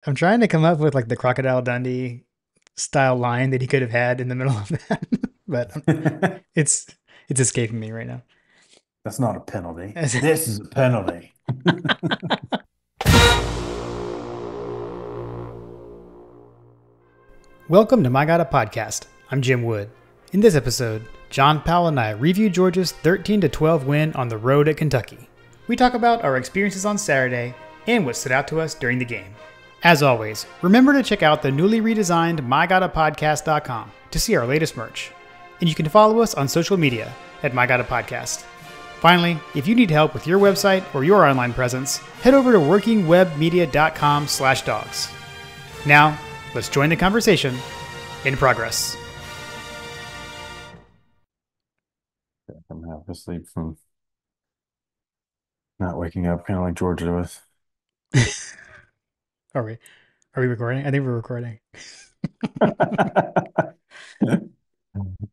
I'm trying to come up with like the Crocodile Dundee style line that he could have had in the middle of that, but it's it's escaping me right now. That's not a penalty. This is a penalty. Welcome to My God a Podcast. I'm Jim Wood. In this episode, John Powell and I review Georgia's 13-12 win on the road at Kentucky. We talk about our experiences on Saturday and what stood out to us during the game. As always, remember to check out the newly redesigned MyGottaPodcast.com to see our latest merch. And you can follow us on social media at MyGottaPodcast. Finally, if you need help with your website or your online presence, head over to workingwebmedia.com/dogs. Now, let's join the conversation in progress. I'm half asleep from not waking up, kind of like Georgia was. Are we are we recording? I think we're recording. Oh man,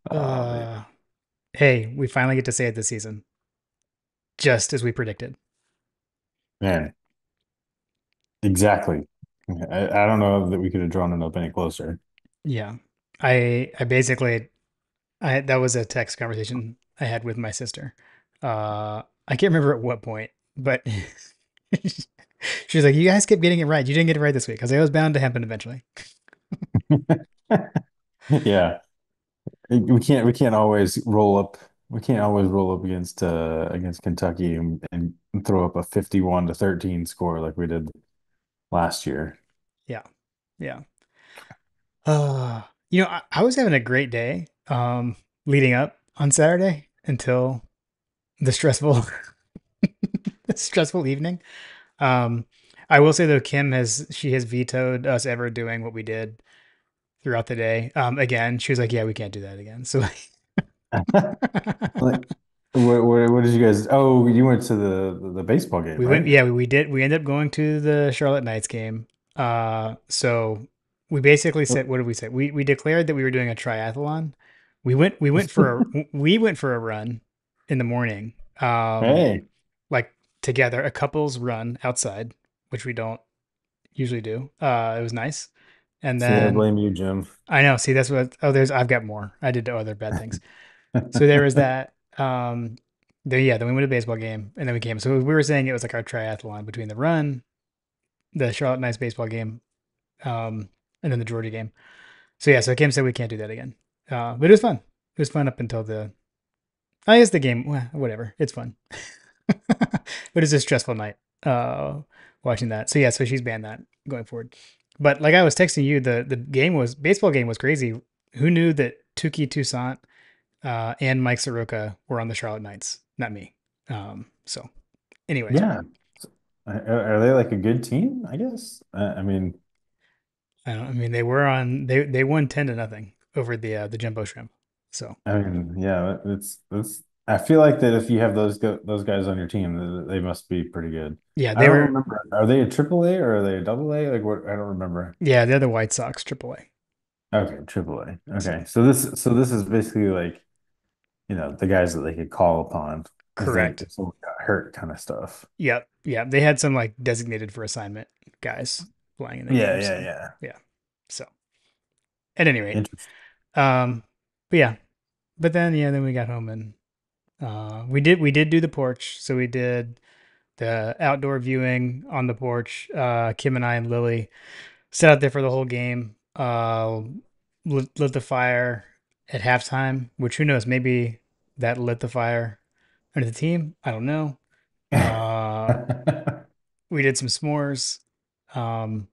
Uh hey, we finally get to say it this season. Just as we predicted. man, exactly. I don't know that we could have drawn it up any closer. Yeah. I basically I that was a text conversation I had with my sister. I can't remember at what point, but she was like, "You guys kept getting it right. You didn't get it right this week." I was like, "It was bound to happen eventually." Yeah, we can't always roll up. We can't always roll up against Kentucky and throw up a 51-13 score like we did last year. Yeah. Yeah. I was having a great day leading up on Saturday until the stressful evening. Um I will say though she has vetoed us ever doing what we did throughout the day. Again, she was like, "Yeah, we can't do that again." So Like, what did you guys? Oh, you went to the baseball game, we went, right? yeah, we did. We ended up going to the Charlotte Knights game. So we basically said, what did we say? We declared that we were doing a triathlon. We went for a run in the morning. Hey, Like together, a couple's run outside, which we don't usually do. It was nice. And see, I then blame you, Jim. I know, see, that's what, oh, I've got more. I did other bad things. So there was that. Then we went to a baseball game and then we came. So we were saying it was like our triathlon between the run, the Charlotte Knights baseball game, and then the Georgia game. So yeah, so Kim said we can't do that again. But it was fun. It was fun up until I guess the game, well, whatever. It's fun. But it's a stressful night watching that. So yeah, so she's banned that going forward. But like I was texting you, the baseball game was crazy. Who knew that Tuki Toussaint and Mike Soroka were on the Charlotte Knights? Not me. So, anyways, Yeah, are they like a good team? I guess. I mean, I mean they won 10-0 over the Jumbo Shrimp. So yeah, it's. I feel like that if you have those guys on your team, they must be pretty good. yeah, I they don't were remember. Are they a triple A or are they a double A? Like what? I don't remember. yeah they're the White Sox AAA. Okay, triple A. So Okay, so this is basically like the guys that they could call upon correct. if someone got hurt kind of stuff. Yep, yeah, they had some like designated for assignment guys playing in the Yeah, game. yeah, So yeah. yeah, so at any rate, Interesting. um, but yeah, but then yeah, then we got home and we did do the porch. So we did the outdoor viewing on the porch. Kim and I and Lily sat out there for the whole game. Lit the fire at halftime, which who knows, maybe that lit the fire under the team. I don't know. Uh, we did some s'mores, um,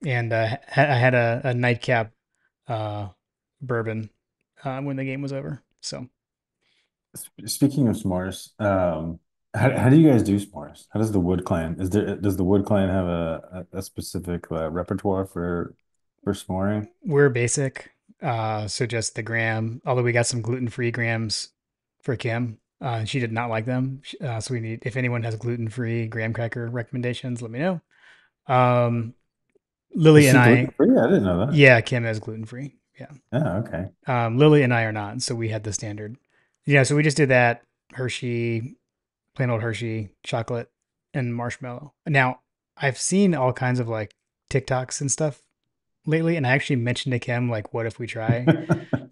and I had a nightcap uh, bourbon when the game was over. So Speaking of s'mores, how do you guys do s'mores? How does the Wood Clan does the Wood Clan have a specific repertoire for s'moring? we're basic. So just the graham, although we got some gluten-free grahams for Kim. She did not like them. So we need, if anyone has gluten-free graham cracker recommendations, let me know. Um, Is Lily and she gluten I, free? I didn't know that. yeah, Kim has gluten-free. Yeah. Oh, okay. Lily and I are not. So we had the standard. Yeah. So we just did that Hershey, plain old Hershey chocolate and marshmallow. Now I've seen all kinds of like TikToks and stuff lately, and I actually mentioned to Kim like, what if we try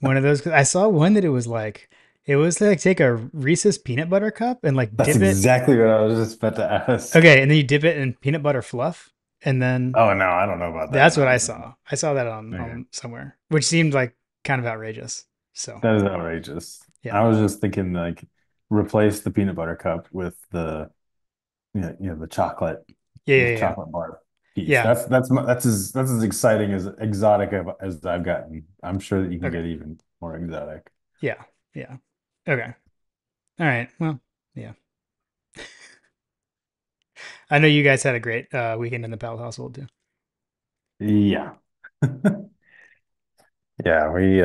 one of those? 'Cause I saw one that it was like take a Reese's peanut butter cup and like That's dip it. exactly what I was just about to ask. Okay, and then you dip it in peanut butter fluff, and then Oh no, I don't know about that that's what I nonsense. saw. I saw that Okay. on somewhere, which seemed like kind of outrageous. So That is outrageous. yeah, I was just thinking like replace the peanut butter cup with the the chocolate yeah, with yeah, yeah, chocolate bar piece. yeah. That's as exciting as exotic as I've gotten. I'm sure that you can Okay, get even more exotic. yeah, yeah. Okay, all right. Well, yeah. I know you guys had a great weekend in the Powell household too. Yeah. Yeah, we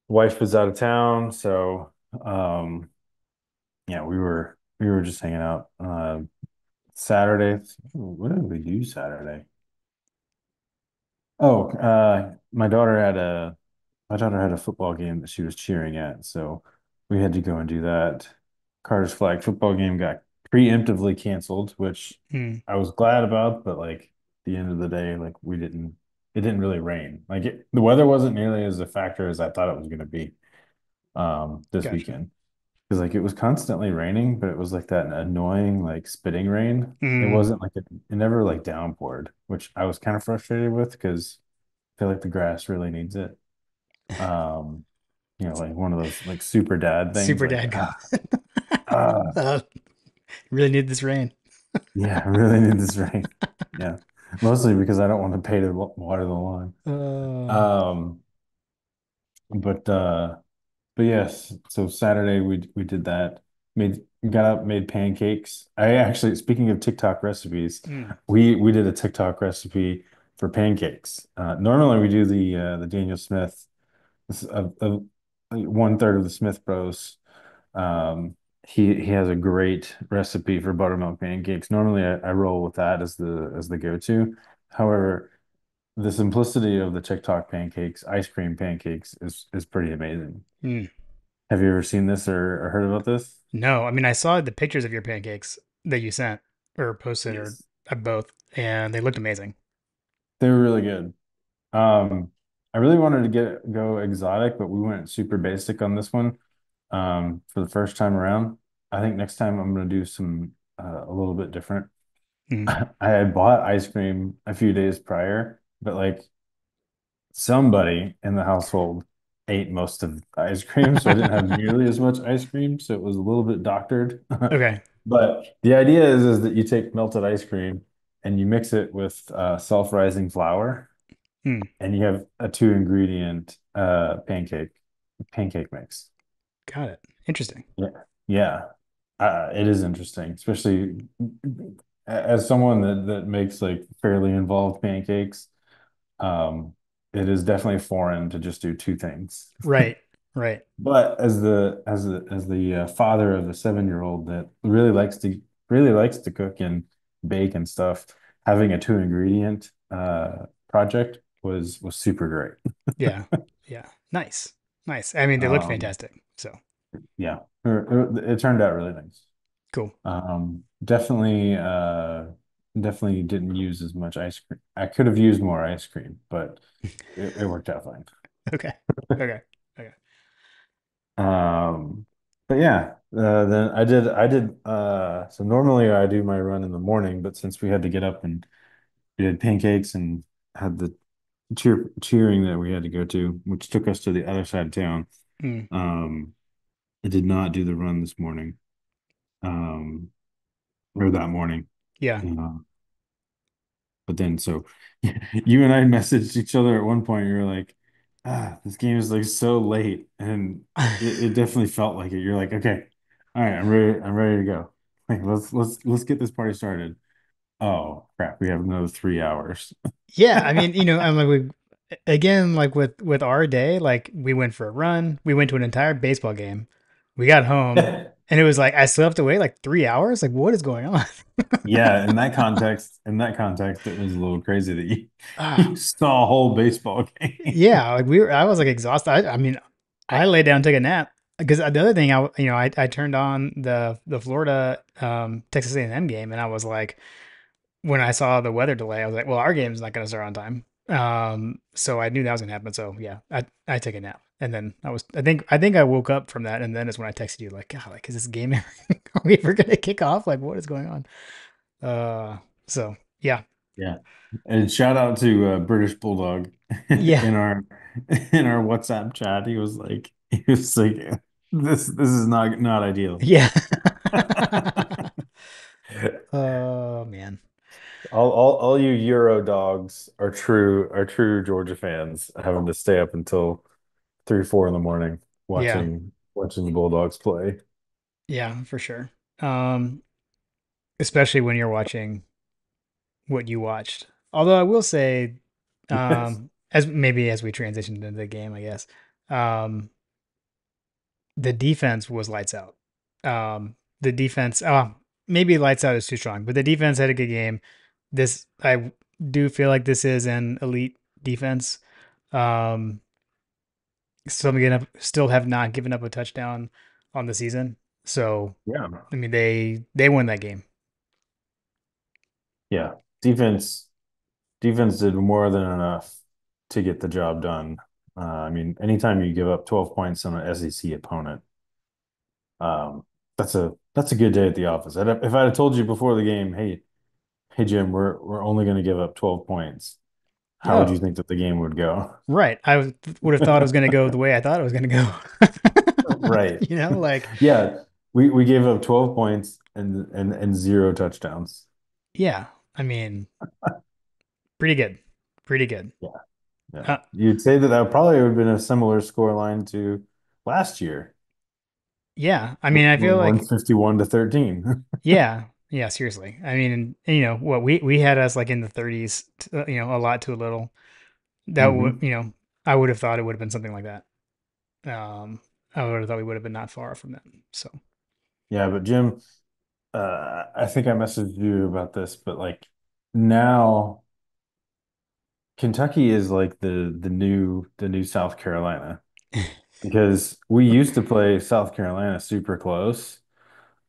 wife was out of town, so um yeah, we were just hanging out Saturday. What did we do Saturday? Oh, my daughter had a football game that she was cheering at, so we had to go and do that. Carter's flag football game got preemptively canceled, which Hmm, I was glad about, but like at the end of the day, like it didn't really rain. The weather wasn't nearly as a factor as I thought it was going to be this gotcha. weekend. Because like it was constantly raining, but it was like that annoying like spitting rain. It Hmm, wasn't like it never like downpoured, which I was kind of frustrated with because I feel like the grass really needs it. Um, like one of those like super dad things, super like dad comment. ah, Really need this rain. yeah, I really need this rain. Yeah, mostly because I don't want to pay to water the lawn. Uh, Um, but uh, But yes, so Saturday we did that. Made got up, made pancakes. I actually, speaking of TikTok recipes, mm, we did a TikTok recipe for pancakes. Normally we do the Daniel Smith of 1/3 of the Smith Bros. Um, he has a great recipe for buttermilk pancakes. Normally I roll with that as the go-to. However, the simplicity of the TikTok pancakes, ice cream pancakes, is pretty amazing. mm. Have you ever seen this or heard about this? No, I mean I saw the pictures of your pancakes that you sent or posted or Yes. both, and they looked amazing. They were really good. I really wanted to go exotic, but we went super basic on this one. For the first time around. I think next time I'm gonna do some a little bit different. Mm. I had bought ice cream a few days prior, but like somebody in the household ate most of the ice cream, so I didn't have nearly as much ice cream, so it was a little bit doctored. Okay. But the idea is that you take melted ice cream and you mix it with self-rising flour, Mm. and you have a two ingredient pancake mix. Got it. Interesting. Yeah, yeah, it is interesting, especially as someone that makes like fairly involved pancakes. Um, it is definitely foreign to just do two things. Right. Right. But as the father of the 7-year-old that really likes to cook and bake and stuff, having a two ingredient project was super great. Yeah. Yeah. Nice. Nice. I mean, they looked Um, fantastic. So yeah, it turned out really nice. cool. Definitely didn't use as much ice cream. I could have used more ice cream, but it worked out fine. Okay. Okay. Okay. Um, but yeah, then so normally I do my run in the morning, but since we had to get up and we had pancakes and had the cheering that we had to go to, which took us to the other side of town, Mm. um, I did not do the run this morning, um, or that morning. Yeah. Uh, but then so you and I messaged each other at one point. You were like, this game is like so late, and it definitely felt like it. You're like, okay, all right, I'm ready to go. Like let's get this party started. Oh crap, we have another 3 hours. Yeah, I mean, I'm like we again like with our day, like we went for a run, we went to an entire baseball game. We got home and it was like I still have to wait like 3 hours? Like what is going on? Yeah, in that context, it was a little crazy that you you Ah, saw a whole baseball game. yeah, like I was like exhausted. I mean, I laid down and took a nap because the other thing I turned on the Florida Texas A&M game and I was like when I saw the weather delay, I was like, well, our game's not going to start on time. So I knew that was going to happen. So yeah, I took a nap, and then I think I woke up from that, and then is when I texted you like, God, like, is this game ever, are we ever going to kick off? Like, what is going on? So yeah, Yeah. And shout out to British Bulldog yeah, in our WhatsApp chat. He was like this is not ideal. yeah. Oh man, All you Euro dogs are true Georgia fans, having to stay up until 3, 4 in the morning yeah, watching the Bulldogs play. yeah, for sure. Um, Especially when you're watching what you watched. Although I will say, Yes. as we transitioned into the game, I guess, um, the defense was lights out. The defense, maybe lights out is too strong, but the defense had a good game. I do feel like this is an elite defense. Um, still have not given up a touchdown on the season. So, Yeah. I mean, they won that game. Yeah. Defense defense did more than enough to get the job done. I mean, anytime you give up 12 points on an SEC opponent, um, that's a good day at the office. If I'd have told you before the game, hey Jim, we're only going to give up 12 points, how would you Oh, think that the game would go? right. Would have thought it was going to go the way I thought it was going to go. Right. Like, Yeah, we gave up 12 points and zero touchdowns. yeah, I mean, pretty good. Pretty good. Yeah, yeah. Uh, You'd say that that probably would have been a similar score line to last year, yeah, I mean, I feel like, 151 to 13. yeah, yeah, seriously. I mean, what we had us like in the 30s, a lot to a little. That would, Hmm. I would have thought it would have been something like that. Um, I would have thought we would have been not far from that. So, Yeah, but Jim, I think I messaged you about this, but like now Kentucky is like the new South Carolina because we used to play South Carolina super close.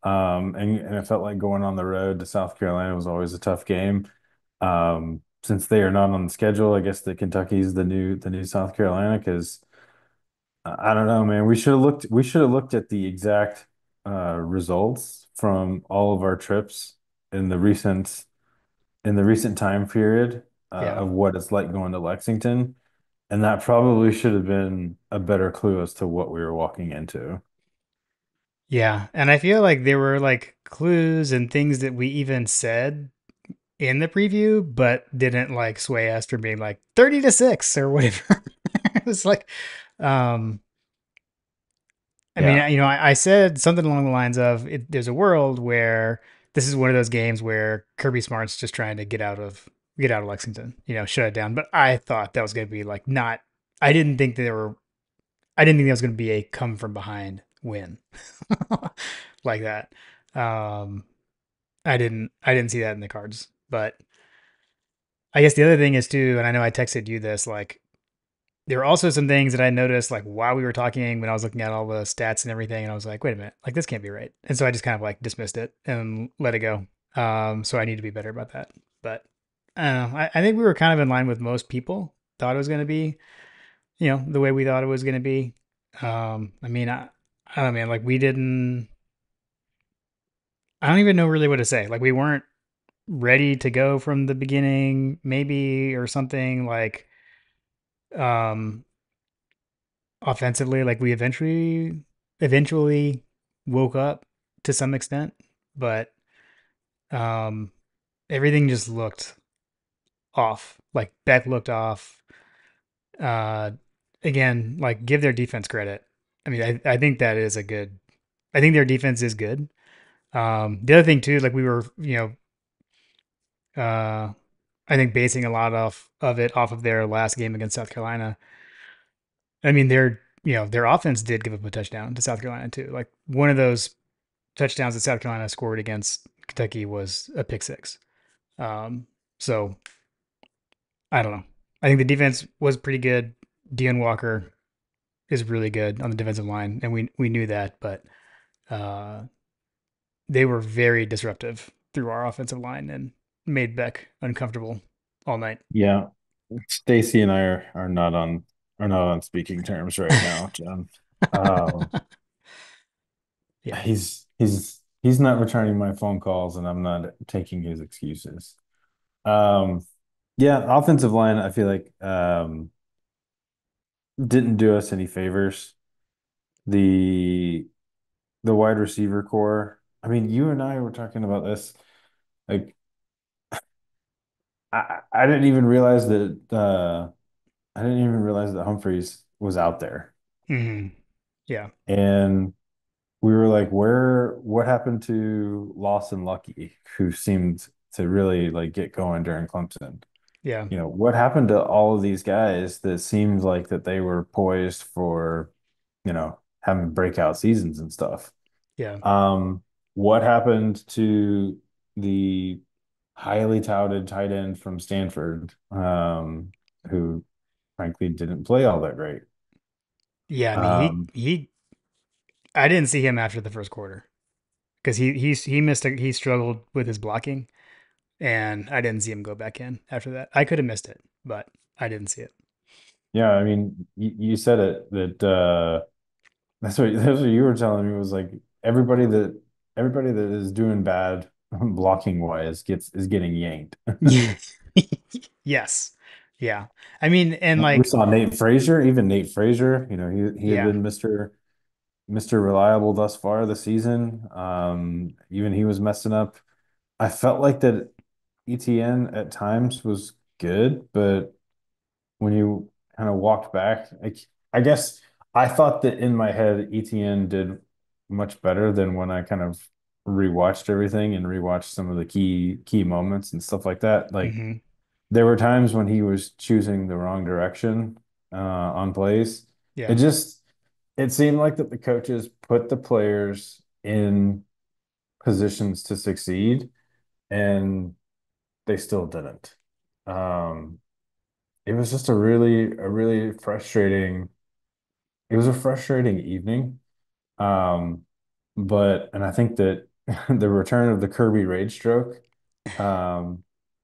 And it felt like going on the road to South Carolina was always a tough game. Since they are not on the schedule, I guess that Kentucky's the new South Carolina because I don't know, man. We should have looked at the exact results from all of our trips in the recent time period yeah. of what it's like going to Lexington, and that probably should have been a better clue as to what we were walking into. Yeah, and I feel like there were like clues and things that we even said in the preview, but didn't like sway us from being like 30-6 or whatever. It was like, um, I mean, Yeah. I said something along the lines of there's a world where this is one of those games where Kirby Smart's just trying to get out of Lexington, shut it down. But I thought that was going to be like not. I didn't think there were. I didn't think that was going to be a come from behind win like that. Um, I didn't see that in the cards. But I guess the other thing is too, and I know I texted you this, like there were also some things that I noticed like while we were talking when I was looking at all the stats and everything, and I was like, wait a minute, like this can't be right. And so I just kind of like dismissed it and let it go. So I need to be better about that. But I don't know. I think we were kind of in line with most people thought it was going to be, the way we thought it was going to be. I mean, I don't know, man. Like we didn't. I don't even know really what to say. Like we weren't ready to go from the beginning, maybe, or something like. Um, Offensively, like we eventually woke up to some extent, but um everything just looked off. Like Beck looked off. Uh Again, like give their defense credit. I mean, I think that is a good I think their defense is good. The other thing too, like we were, I think basing a lot of it off of their last game against South Carolina. I mean, their offense did give up a touchdown to South Carolina too. Like one of those touchdowns that South Carolina scored against Kentucky was a pick six. Um, so I don't know. I think the defense was pretty good. Deon Walker is really good on the defensive line, and we knew that, but uh, they were very disruptive through our offensive line, and made Beck uncomfortable all night. Yeah. Stacy and I are not on speaking terms right now, John. Um, Yeah. he's not returning my phone calls and I'm not taking his excuses. Um, yeah, offensive line, I feel like didn't do us any favors. The the wide receiver core. I mean, you and I were talking about this. Like I didn't even realize that I didn't even realize that Humphreys was out there. Hmm. Yeah. And we were like, what happened to Lawson Lucky, who seemed to really like get going during Clemson? Yeah. You know, what happened to all of these guys that seemed like that they were poised for, having breakout seasons and stuff? Yeah. What happened to the highly touted tight end from Stanford, who frankly didn't play all that great? Yeah. I mean, Um, I didn't see him after the first quarter because he missed he struggled with his blocking, and I didn't see him go back in after that. I could have missed it, but I didn't see it. yeah, I mean, you said it that that's what you were telling me was like everybody that is doing bad blocking wise gets is getting yanked. Yes. Yeah. I mean, and We like, saw Nate Frazier, even Nate Frazier, he had yeah. been Mr. Reliable thus far this season. Even he was messing up. I felt like that ETN at times was good, but when you kind of walked back, I guess I thought that in my head ETN did much better than when I kind of rewatched everything and rewatched some of the key moments and stuff like that. Like Hmm. there were times when he was choosing the wrong direction on plays. It Yeah. just it seemed like that the coaches put the players in positions to succeed, and they still didn't. Um, it was just a really frustrating. It was a frustrating evening. Um, and I think that the return of the Kirby rage stroke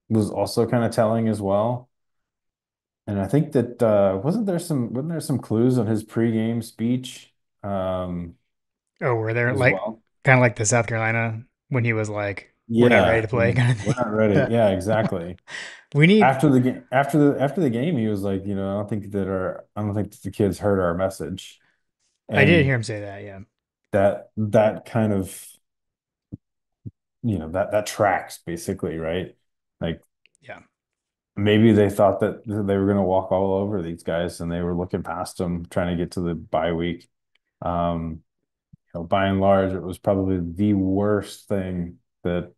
was also kind of telling as well. And I think that wasn't there some clues on his pregame speech um, Oh, were there as like well? kind of like the South Carolina when he was like, "We're not ready Yeah, to play," kind of we're thing. not ready. Yeah, exactly. We need. After the game, he was like, I don't think that the kids heard our message, I did and hear him say that. Yeah. that kind of that tracks basically, right? Like Yeah. maybe they thought that they were going to walk all over these guys, and they were looking past them, trying to get to the bye week. Um, by and large, it was probably the worst thing that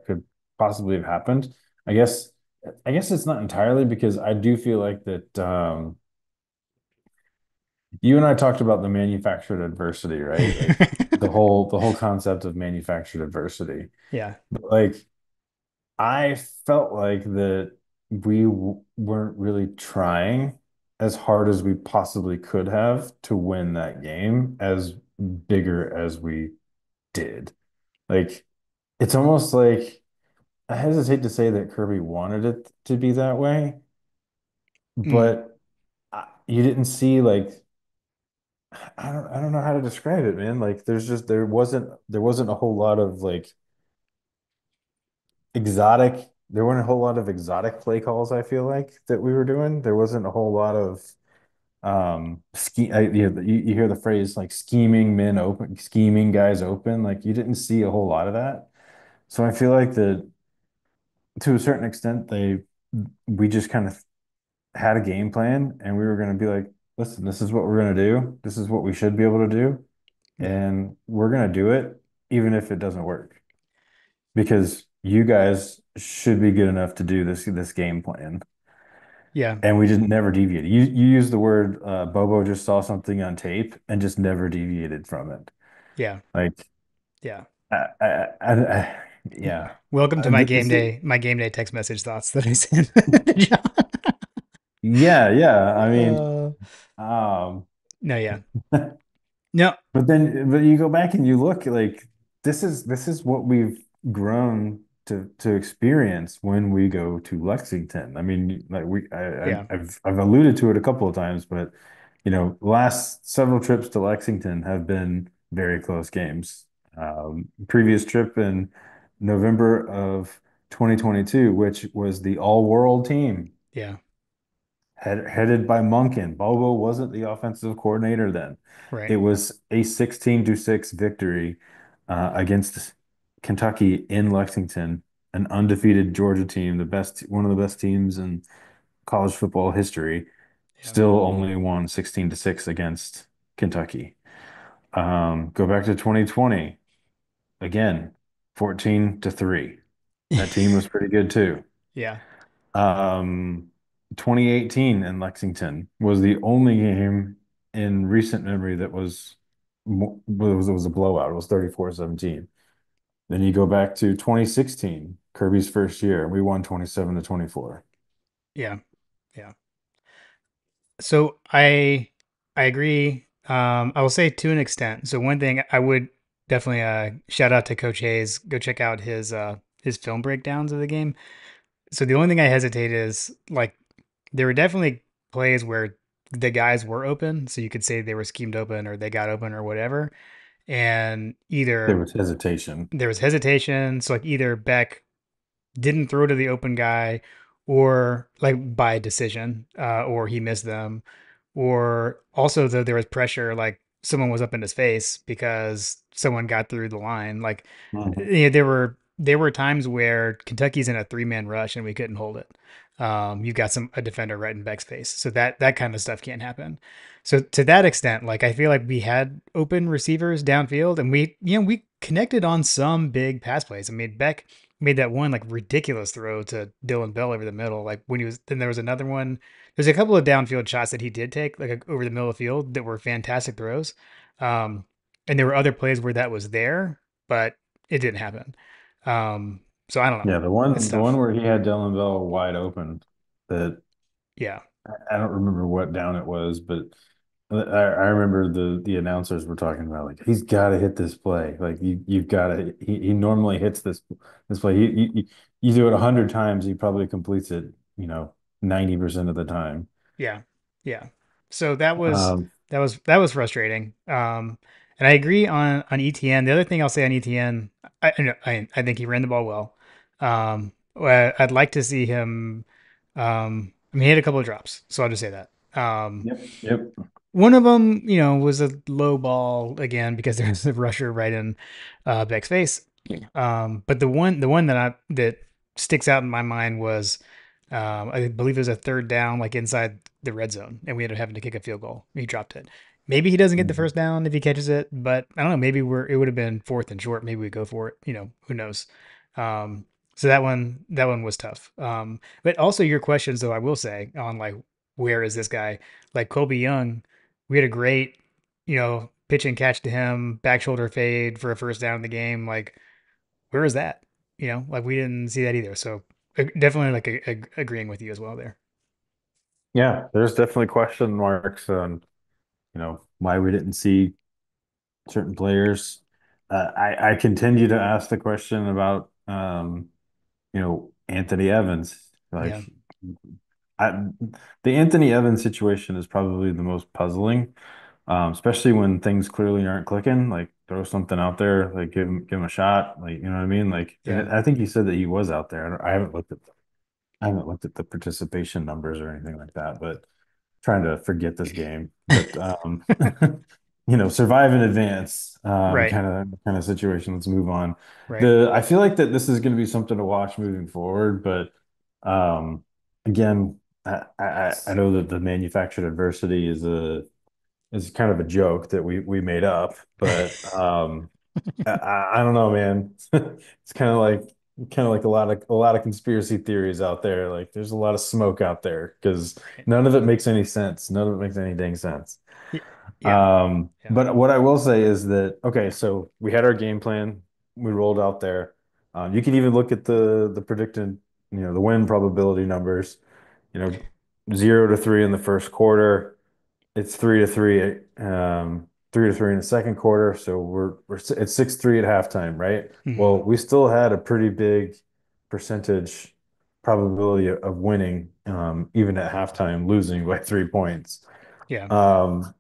could possibly have happened. I guess I guess it's not entirely because I do feel like that you and I talked about the manufactured adversity, right? Like the whole concept of manufactured adversity. Yeah. But like I felt like that we weren't really trying as hard as we possibly could have to win that game as bigger as we did. Like it's almost like I hesitate to say that Kirby wanted it to be that way, Mm. but you didn't see like I don't know how to describe it, man. Like there wasn't a whole lot of like there weren't a whole lot of exotic play calls, I feel like that we were doing. There wasn't a whole lot of you hear the phrase like scheming guys open. Like you didn't see a whole lot of that. So I feel like that to a certain extent we just kind of had a game plan and we were going to be like, listen, this is what we're going to do. This is what we should be able to do. Yeah. And we're going to do it even if it doesn't work because you guys should be good enough to do this game plan. Yeah. And we just never deviated. You used the word Bobo just saw something on tape and just never deviated from it. Yeah. Like Yeah. yeah. Welcome to my game day text message thoughts that I sent to John. Yeah, yeah. I mean, Uh, um, no, yeah. No. but you go back and you look like this is what we've grown to experience when we go to Lexington. I mean, like Yeah. I've alluded to it a couple of times, but last several trips to Lexington have been very close games. Previous trip in November of 2022, which was the all-world team Yeah. headed by Monken. Bobo wasn't the offensive coordinator then. Right. It was a 16-6 victory against Kentucky in Lexington, an undefeated Georgia team, one of the best teams in college football history. Yeah. Still only won 16-6 against Kentucky. Go back to 2020, again, 14-3. That team was pretty good too. Yeah. Um, 2018 in Lexington was the only game in recent memory that was a blowout. It was 34-17. Then you go back to 2016, Kirby's first year. We won 27-24. Yeah. Yeah. So I agree. I will say to an extent. So one thing I would definitely shout out to Coach Hayes. Go check out his film breakdowns of the game. So the only thing I hesitate is like there were definitely plays where the guys were open, so you could say they were schemed open or they got open or whatever. And There either was hesitation. there was hesitation, so like either Beck didn't throw to the open guy or like by decision, or he missed them, or also though there was pressure, like someone was up in his face because someone got through the line. Like Mhm. there were times where Kentucky's in a 3-man rush and we couldn't hold it. You've got a defender right in Beck's face, so that kind of stuff can't happen. So to that extent, like I feel like we had open receivers downfield, and we connected on some big pass plays. I mean, Beck made that one like ridiculous throw to Dylan Bell over the middle. Like when he was, then there was another one. There's a couple of downfield shots that he did take like over the middle of the field that were fantastic throws. Um, and there were other plays where that was there, but it didn't happen. So I don't know. Yeah, the It's one the one tough. where he had Dylan Bell wide open that Yeah. I don't remember what down it was, but I remember the announcers were talking about like he's got to hit this play. Like you've got to. He normally hits this play. You do it 100 times, he probably completes it. 90% of the time. Yeah. Yeah. So that was Um, that was that was frustrating. And I agree on ETN. The other thing I'll say on ETN, I think he ran the ball well. I'd like to see him. I mean, he had a couple of drops, so I'll just say that. yep, yep. One of them, was a low ball again because there's a rusher right in Beck's face. But the one that sticks out in my mind was, I believe it was a third down, like inside the red zone, and we ended up having to kick a field goal. He dropped it. Maybe he doesn't get the Mhm. first down if he catches it, but I don't know. Maybe it would have been fourth and short. Maybe we go for it. Who knows? Um, so that one was tough. But also your questions, though, I will say on like where is this guy? Like Colby Young, we had a great, pitch and catch to him, back shoulder fade for a first down in the game. Like, where is that? Like we didn't see that either. So definitely like agreeing with you as well there. Yeah, there's definitely question marks on why we didn't see certain players. I continue to ask the question about Anthony Evans. Yeah. Like I, the Anthony Evans situation is probably the most puzzling, especially when things clearly aren't clicking. Like throw something out there, like give him a shot. Like you know what I mean. Like, Yeah. and I think he said that he was out there. I haven't looked at the participation numbers or anything like that, but trying to forget this game. But survive in advance, Right. kind of situation. Let's move on. Right. I feel like that this is going to be something to watch moving forward, but again, I know that the manufactured adversity is kind of a joke that we made up, but I don't know, man. It's kind of like a lot of conspiracy theories out there. Like there's a lot of smoke out there because Right. none of it makes any sense. None of it makes any dang sense. Y- Yeah. Yeah. But what I will say is that okay, so we had our game plan. We rolled out there. You can even look at the predicted, the win probability numbers. You know, 0-3 in the first quarter. It's 3-3, 3-3 in the second quarter. So it's 6-3 at halftime, right? Mhm. Well, we still had a pretty big percentage probability of winning, even at halftime, losing by 3 points. Yeah.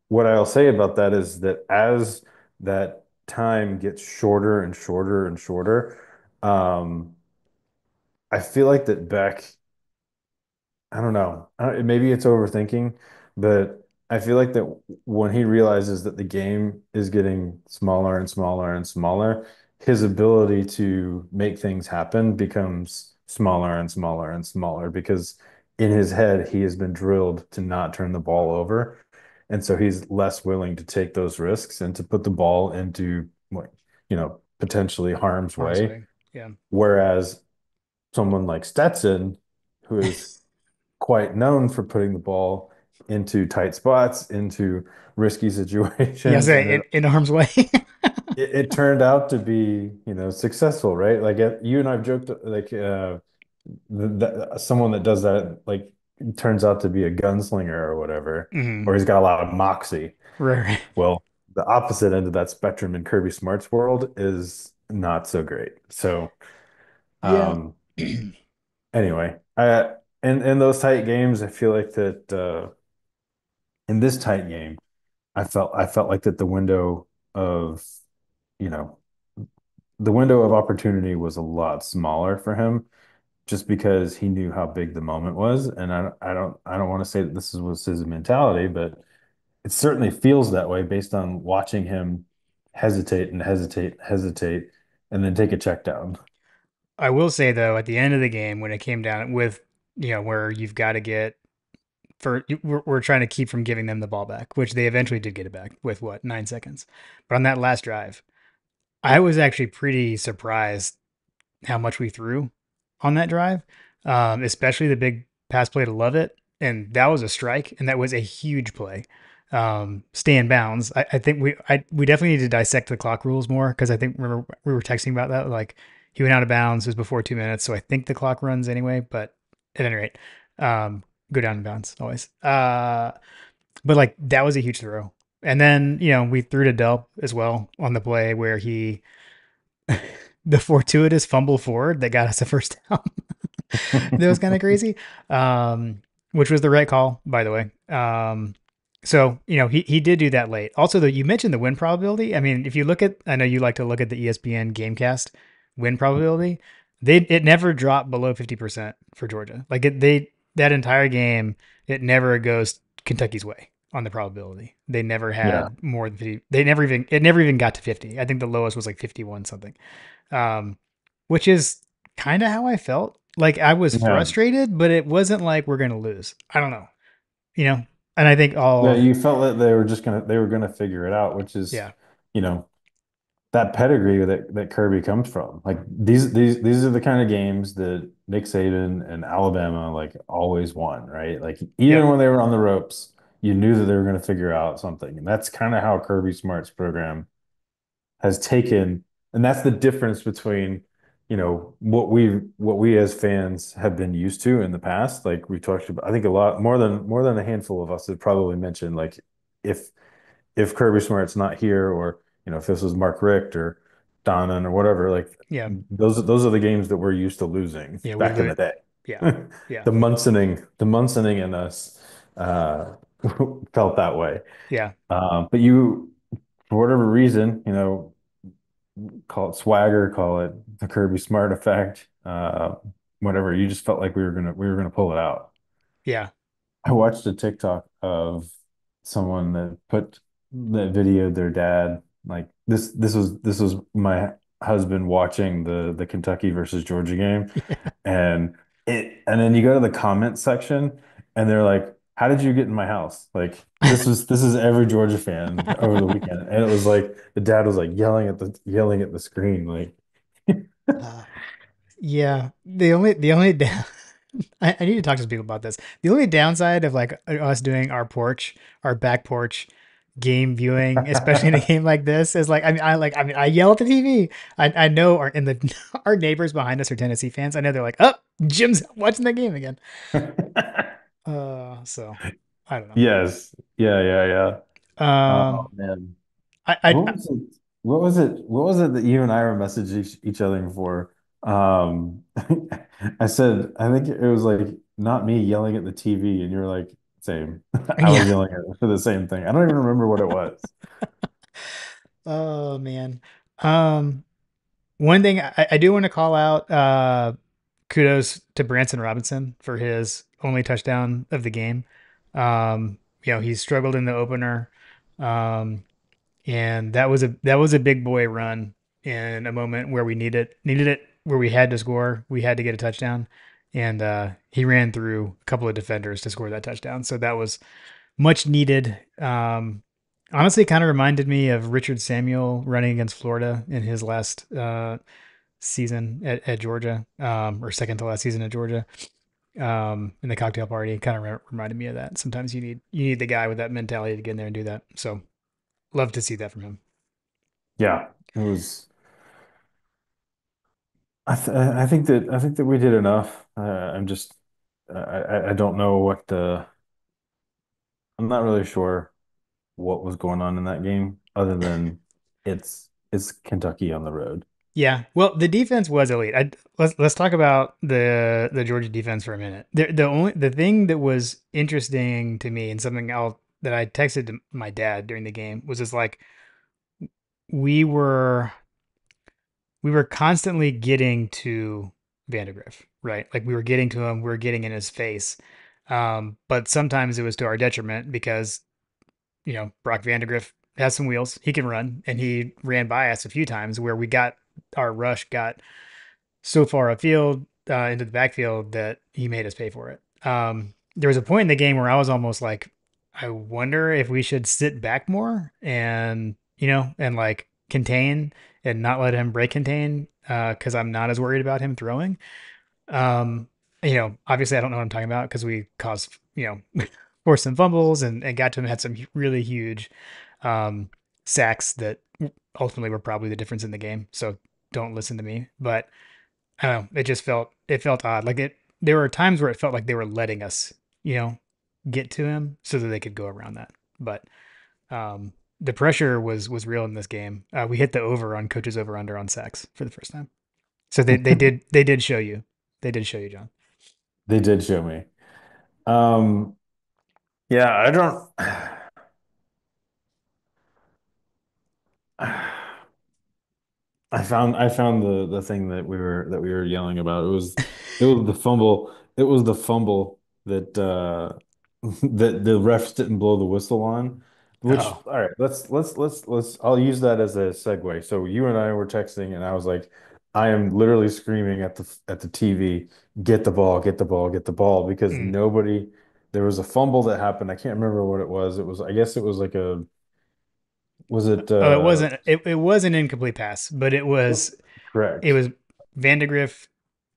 What I'll say about that is that as that time gets shorter and shorter and shorter, um, I feel like that Beck I don't know. Maybe it's overthinking, but I feel like that when he realizes that the game is getting smaller and smaller and smaller, his ability to make things happen becomes smaller and smaller and smaller because in his head, he has been drilled to not turn the ball over. And so he's less willing to take those risks and to put the ball into, like, potentially harm's Harm's way. way. Yeah. Whereas someone like Stetson, who is quite known for putting the ball into tight spots, into risky Yeah, situations, and say in harm's way. it turned out to be, successful, right? Like you and I've joked like someone that does that like turns out to be a gunslinger or whatever, Hmm. or he's got a lot of moxie. Right. Well, the opposite end of that spectrum in Kirby Smart's world is not so great. So, Yeah. um, anyway, in those tight games, I feel like that in this tight game. I felt like that of, you know, the window of opportunity was a lot smaller for him just because he knew how big the moment was. And I don't want to say that was his mentality, but it certainly feels that way based on watching him hesitate and hesitate, hesitate, and then take a check down. I will say though, at the end of the game, when it came down with, where you've got to get we're trying to keep from giving them the ball back, which they eventually did get it back with what, 9 seconds. But on that last drive, I was actually pretty surprised how much we threw on that drive, especially the big pass play to Lovett. And that was a strike, and that was a huge play. Stay in bounds. I think we definitely need to dissect the clock rules more because I think remember we were texting about that. Like he went out of bounds, it was before 2 minutes, so I think the clock runs anyway. But at any rate, go down in bounds always. But like that was a huge throw. And then we threw to Delp as well on the play where he the fortuitous fumble forward that got us a first down. That was kind of crazy. Um, which was the right call, by the way. So he did do that late. Also, though, you mentioned the win probability. I mean, if you look at, I know you like to look at the ESPN GameCast win probability. It never dropped below 50% for Georgia. Like that entire game, it never goes Kentucky's way on the probability. They never Yeah. had more than 50. It never even got to 50. I think the lowest was like 51 something. Um, which is kind of how I felt. Like I was Yeah. frustrated, but it wasn't like we're gonna lose. I don't know, you know. And I think Yeah, all, you felt that they were gonna figure it out, which is, yeah, you know, that pedigree that Kirby comes from. Like these are the kind of games that Nick Saban and Alabama like always won, right? Like even yep, when they were on the ropes, you knew that they were going to figure out something. And that's kind of how Kirby Smart's program has taken, and that's the difference between, what we as fans have been used to in the past. Like we talked about, I think a lot more than a handful of us have probably mentioned, like if if Kirby Smart's not here, or if this was Mark Richt or Donnan or whatever, like yeah, those are the games that we're used to losing yeah. We back in lose. the day. Yeah, yeah, The Munsoning in us felt that way. yeah, But you, for whatever reason, call it swagger, call it the Kirby Smart effect, whatever. You just felt like we were gonna pull it out. yeah. I watched a TikTok of someone that videoed their dad. Like this was my husband watching the Kentucky versus Georgia game, and then you go to the comment section and they're like, "How did you get in my house?" Like this is every Georgia fan over the weekend, and it was like the dad was like yelling at the screen like. Uh, yeah. The only I need to talk to some people about this. The only downside of like us doing our back porch game viewing, especially in a game like this, is like I yell at the TV. I know our neighbors behind us are Tennessee fans. I know they're like, oh, Jim's watching the game again. So I don't know. Yes. Yeah, yeah, yeah. Oh Um, man. I What was it? What was it? What was it that you and I were messaging each other for? Um, I said, I think it was like not me yelling at the TV, and you're like, same. I was Yeah. yelling at for the same thing. I don't even remember what it was. Oh man. Um, One thing I do want to call out, kudos to Branson Robinson for his only touchdown of the game. He struggled in the opener. Um, and that was a big boy run in a moment where we needed it where we had to score. We had to get a touchdown. And he ran through a couple of defenders to score that touchdown. So that was much needed. Honestly, kind of reminded me of Richard Samuel running against Florida in his last season at Georgia, or second to last season at Georgia. In the cocktail party, kind of reminded me of that. Sometimes you need the guy with that mentality to get in there and do that. So love to see that from him. Yeah, it was. I think that we did enough. I'm just I don't know what the I'm not really sure what was going on in that game other than it's Kentucky on the road. Yeah, well, the defense was elite. Let's talk about the Georgia defense for a minute. The thing that was interesting to me and something else that I texted to my dad during the game was just like we were we were constantly getting to Vandegrift, right? Like we were getting to him, we were getting in his face. But sometimes it was to our detriment because, Brock Vandegrift has some wheels. He can run, and he ran by us a few times where our rush got so far afield into the backfield that he made us pay for it. There was a point in the game where I was almost like, I wonder if we should sit back more and like contain and not let him break contain because I'm not as worried about him throwing. Um, Obviously I don't know what I'm talking about because we caused, forced some fumbles and got to him, had some really huge um, sacks that ultimately were probably the difference in the game. So don't listen to me. But I don't know. It felt odd. Like there were times where it felt like they were letting us, you know, get to him so that they could go around that. But the pressure was real in this game. We hit the over on coaches over under on sacks for the first time. So they did show you. They did show you, John. They did show me. Um, yeah, I don't. I found the thing that we were yelling about. It was the fumble. It was the fumble that that the refs didn't blow the whistle on. Which Oh. all right, let's I'll use that as a segue. So you and I were texting and I was like, I am literally screaming at the TV, get the ball, get the ball, get the ball because Mm. nobody there was a fumble that happened. I can't remember what it was. It was I guess it was like a was it Oh, it was an incomplete pass, but it correct. was Vandegrift.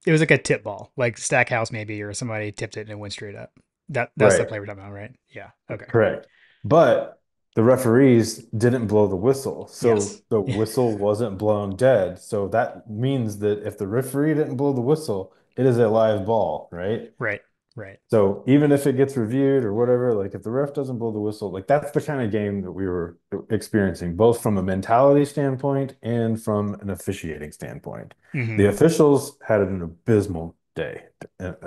It was like a tip ball, like Stackhouse maybe, or somebody tipped it and it went straight up. That's the Right. play we're talking about, right? Yeah. Okay. Correct. But the referees didn't blow the whistle. So Yes. the whistle wasn't blown dead. So that means that if the referee didn't blow the whistle, it is a live ball, right? Right. Right. So even if it gets reviewed or whatever, like if the ref doesn't blow the whistle, like that's the kind of game that we were experiencing, both from a mentality standpoint and from an officiating standpoint. The Hmm. officials had an abysmal day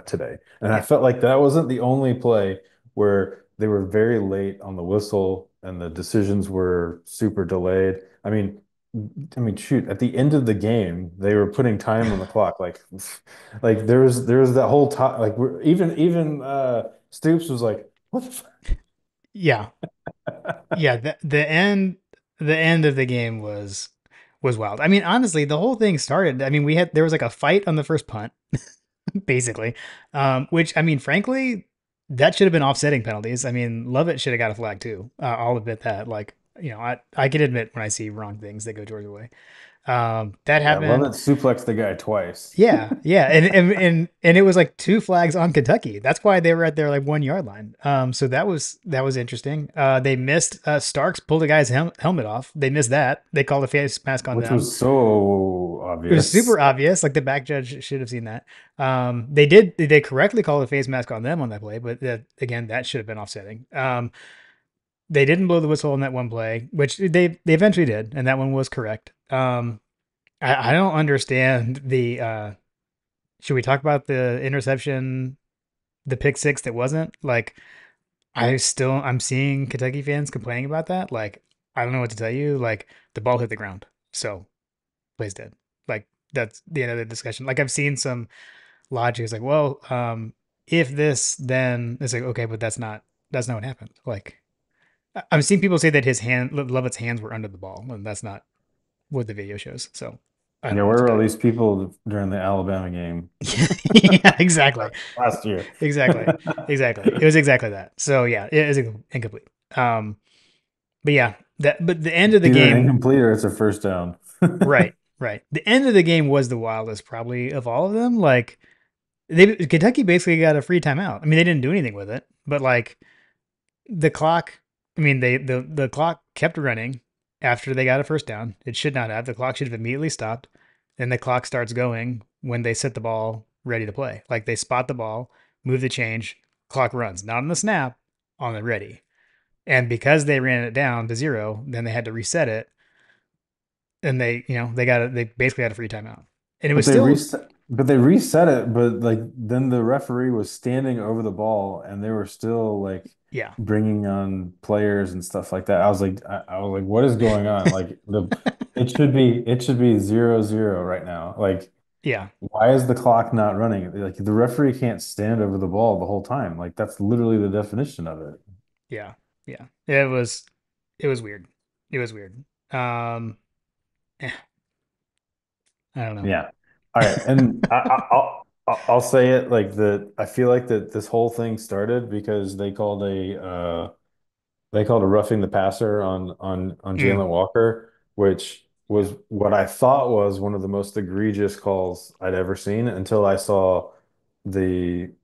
today. And I Yeah. felt like that wasn't the only play where they were very late on the whistle and the decisions were super delayed. Shoot, at the end of the game, they were putting time on the clock. Like there was that whole time. Like even Stoops was like, "What the Yeah. Yeah. The end of the game was wild. I mean, honestly, the whole thing started. I mean, there was like a fight on the first punt, basically. Which I mean, frankly, that should have been offsetting penalties. I mean, Lovett should have got a flag too. I'll admit that. Like, I can admit when I see wrong things that go Georgia way. That Yeah, happened. Lovett suplexed the guy twice. Yeah, yeah, and it was like two flags on Kentucky. That's why they were at their like 1 yard line. So that was interesting. They missed Starks pulled a guy's helmet off. They missed that. They called a face mask on Which them. was so It was obvious. super obvious. Like the back judge should have seen that. They correctly called a face mask on them on that play, but again, that should have been offsetting. They didn't blow the whistle on that one play, which they eventually did, and that one was correct. I don't understand the should we talk about the interception, the pick six that wasn't? Like I'm seeing Kentucky fans complaining about that. Like I don't know what to tell you. Like the ball hit the ground. So plays dead. Like that's the end of the discussion. Like I've seen some logic is like, well, if this, then it's like, okay, but that's not what happened. Like I'm seeing people say that his hand, Lovett's hands were under the ball, and that's not what the video shows. So I don't Yeah, know what where to were tell all you. these people during the Alabama game Yeah, exactly, last year? exactly, exactly. It was exactly that. So yeah, it is incomplete. Um, but yeah, but the end of the Either an game, incomplete or it's a first down. right, right. The end of the game was the wildest, probably of all of them. Like Kentucky basically got a free timeout. I mean, they didn't do anything with it, but like the clock. I mean, the clock kept running after they got a first down. It should not have. The clock should have immediately stopped. Then the clock starts going when they set the ball ready to play. Like they spot the ball, move the change, clock runs. Not on the snap, on the ready. And because they ran it down to zero, then they had to reset it, and they basically had a free timeout, and it But was they still reset it, but like then the referee was standing over the ball and they were still like yeah bringing on players and stuff like that. I was like, what is going on? Like it should be 0-0 right now. Like yeah why is the clock not running? Like the referee can't stand over the ball the whole time. Like that's literally the definition of it. yeah yeah. It was weird. It was weird. Um, eh, I don't know. Yeah. All right. And I'll say it like that. I feel like that this whole thing started because they called a roughing the passer on Mm, Jalen Walker, which was what I thought was one of the most egregious calls I'd ever seen until I saw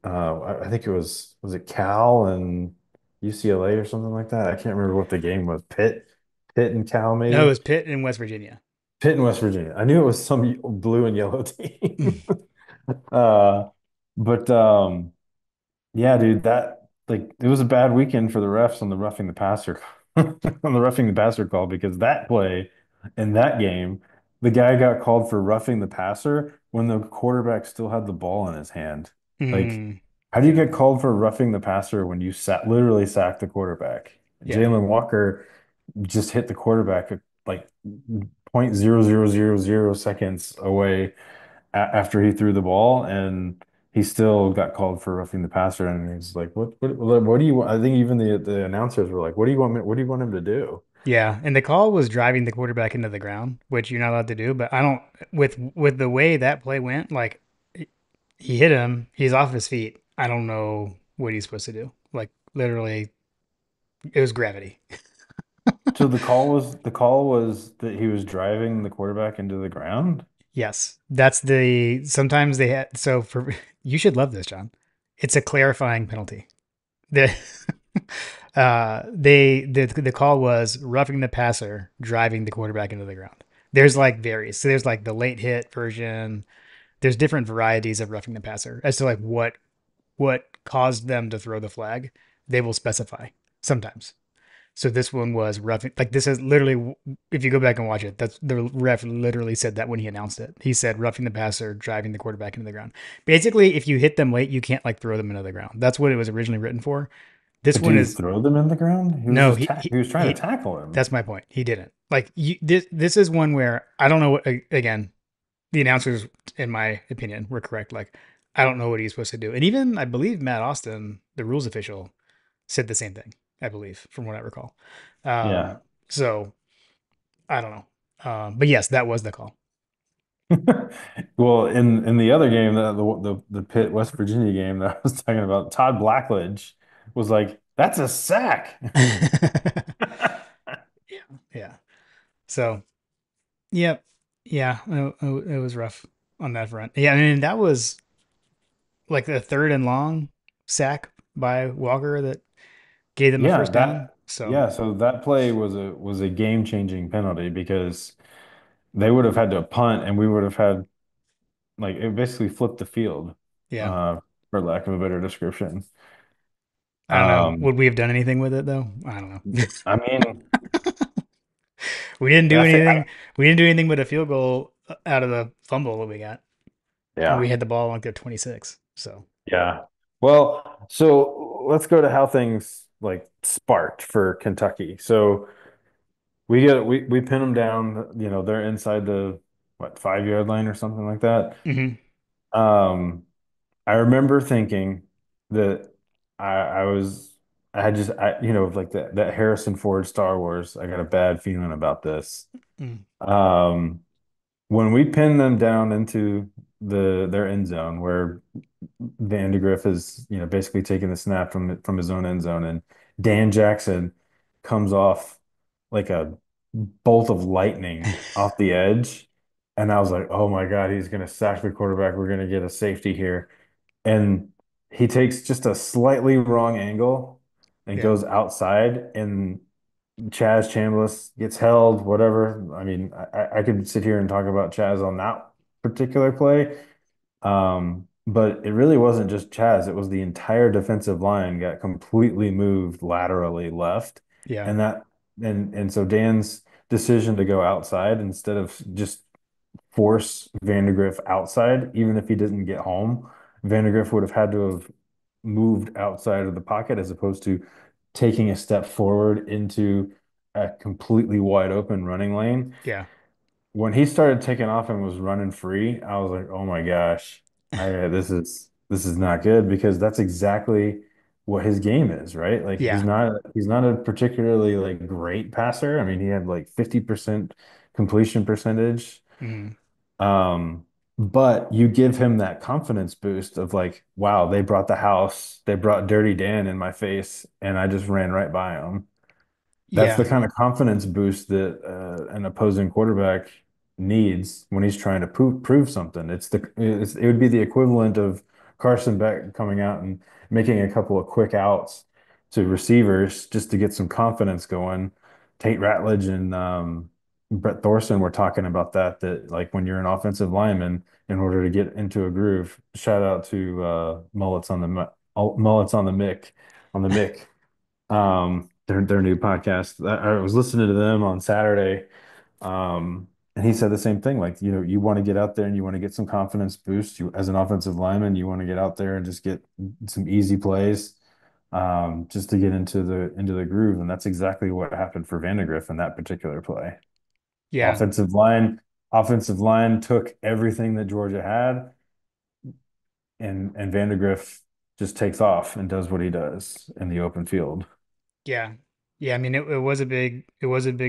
I think was it Cal and UCLA or something like that. I can't remember what the game was. Pitt and Cal no, it maybe. was Pitt in West Virginia. Pitt in West Virginia. I knew it was some blue and yellow Mm, team. Uh, but yeah, dude, that like it was a bad weekend for the refs on the roughing the passer on the roughing the passer call because that play in that game, the guy got called for roughing the passer when the quarterback still had the ball in his hand. Like, mm, how do you yeah, get called for roughing the passer when you literally sacked the quarterback? yeah, Jalen Walker just hit the quarterback at like 0.0000 seconds away after he threw the ball, and he still got called for roughing the passer. And he's like, what do you want? I think even the announcers were like, what do you want him to do?" yeah. And the call was driving the quarterback into the ground, which you're not allowed to do. But I don't with the way that play went, like he hit him, he's off his feet. I don't know what he's supposed to do. Like literally, it was gravity. So the call was that he was driving the quarterback into the ground. Yes, sometimes they had so for you should love this, John. It's a clarifying penalty. The the call was roughing the passer, driving the quarterback into the ground. There's like varies. So there's like the late hit version. There's different varieties of roughing the passer as to like what caused them to throw the flag. They will specify sometimes. So this one was roughing. Like this is literally, if you go back and watch it, that's the ref literally said that when he announced it. He said roughing the passer, driving the quarterback into the ground. Basically, if you hit them late, you can't like throw them into the ground. That's what it was originally written for. This But did one he is throw them in the ground? no, He was trying to tackle him. that's my point. He didn't. Like this is one where I don't know what. Again, the announcers, in my opinion, were correct. Like I don't know what he's supposed to do, and even I believe Matt Austin, the rules official, said the same thing. I believe, from what I recall. Yeah. So I don't know. But yes, that was the call. Well, in the other game, the Pitt West Virginia game that I was talking about, Todd Blackledge was like, "That's a sack." Yeah, yeah. So, yep, yeah, it was rough on that front. Yeah, I mean that was like the third and long sack by Walker that gave them a Yeah, first down. So, so that play was a game-changing penalty because they would have had to punt and we would have had like it basically flipped the field, yeah, uh, for lack of a better description. I don't know. Um, Would we have done anything with it though? I don't know. I mean, We didn't do I think anything. We didn't do anything but a field goal out of the fumble that we got. And we Yeah. had the ball like their 26. So, Yeah. Well, so let's go to how things like sparked for Kentucky. So we pin them down, they're inside the what 5 yard line or something like that. mhm. Um, I remember thinking that I was I had just like that Harrison Ford Star Wars. I got a bad feeling about this. Mm, Um, when we pinned them down into their end zone where Vandegrift is, basically taking the snap from his own end zone, and Dan Jackson comes off like a bolt of lightning off the edge, and I was like, "Oh my God, he's gonna sack the quarterback. We're gonna get a safety here." And he takes just a slightly wrong angle and yeah. goes outside, and Chaz Chambliss gets held, whatever. I mean, I could sit here and talk about Chaz on that particular play. But it really wasn't just Chaz. It was the entire defensive line got completely moved laterally left. Yeah. And that and so Dan's decision to go outside instead of just force Vandegrift outside, even if he didn't get home, Vandegrift would have had to have moved outside of the pocket as opposed to taking a step forward into a completely wide open running lane. Yeah. When he started taking off and was running free, I was like, "Oh my gosh, this is not good," because that's exactly what his game is, right? Like he's Yeah. not he's not a particularly like great passer. I mean, he had like 50% completion percentage. Mm, Um, but you give him that confidence boost of like, wow, they brought the house, they brought Dirty Dan in my face, and I just ran right by him. That's the yeah. kind of confidence boost that an opposing quarterback needs when he's trying to prove something. It would be the equivalent of Carson Beck coming out and making a couple of quick outs to receivers just to get some confidence going. Tate Ratledge and Brett Thorson were talking about that like when you're an offensive lineman, in order to get into a groove. Shout out to Mullets on the Mick, their new podcast. I was listening to them on Saturday, and he said the same thing. Like, you want to get out there and you want to get some confidence boost. You, as an offensive lineman, you want to get out there and just get some easy plays, just to get into the groove. And that's exactly what happened for Vandegrift in that particular play. Yeah. Offensive line, offensive line took everything that Georgia had, and Vandegrift just takes off and does what he does in the open field. Yeah. Yeah. I mean, it was a big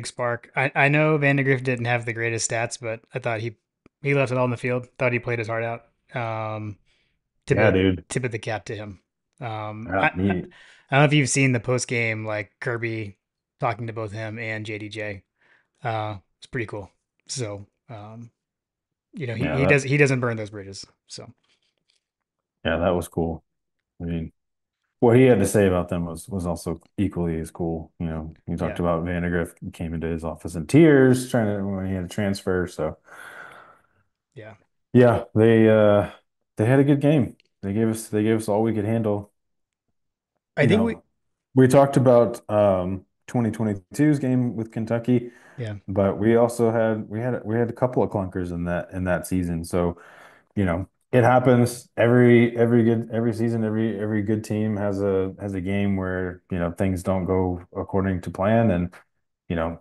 spark. I know Vandegrift didn't have the greatest stats, but I thought he left it all in the field. Thought he played his heart out. Yeah, dude. Tip of the cap to him. Yeah, I don't know if you've seen the post game, like Kirby talking to both him and JDJ. It's pretty cool. So, yeah, that he doesn't burn those bridges. So, yeah, that was cool. I mean, what he had to say about them was also equally as cool. He talked yeah. about Vandegrift came into his office in tears trying to when he had to transfer. So Yeah. yeah, they had a good game. They gave us all we could handle. I You think we know, we talked about 2022's game with Kentucky, yeah. but we had a couple of clunkers in that season. So, it happens every season, every good team has a game where, things don't go according to plan. And, you know,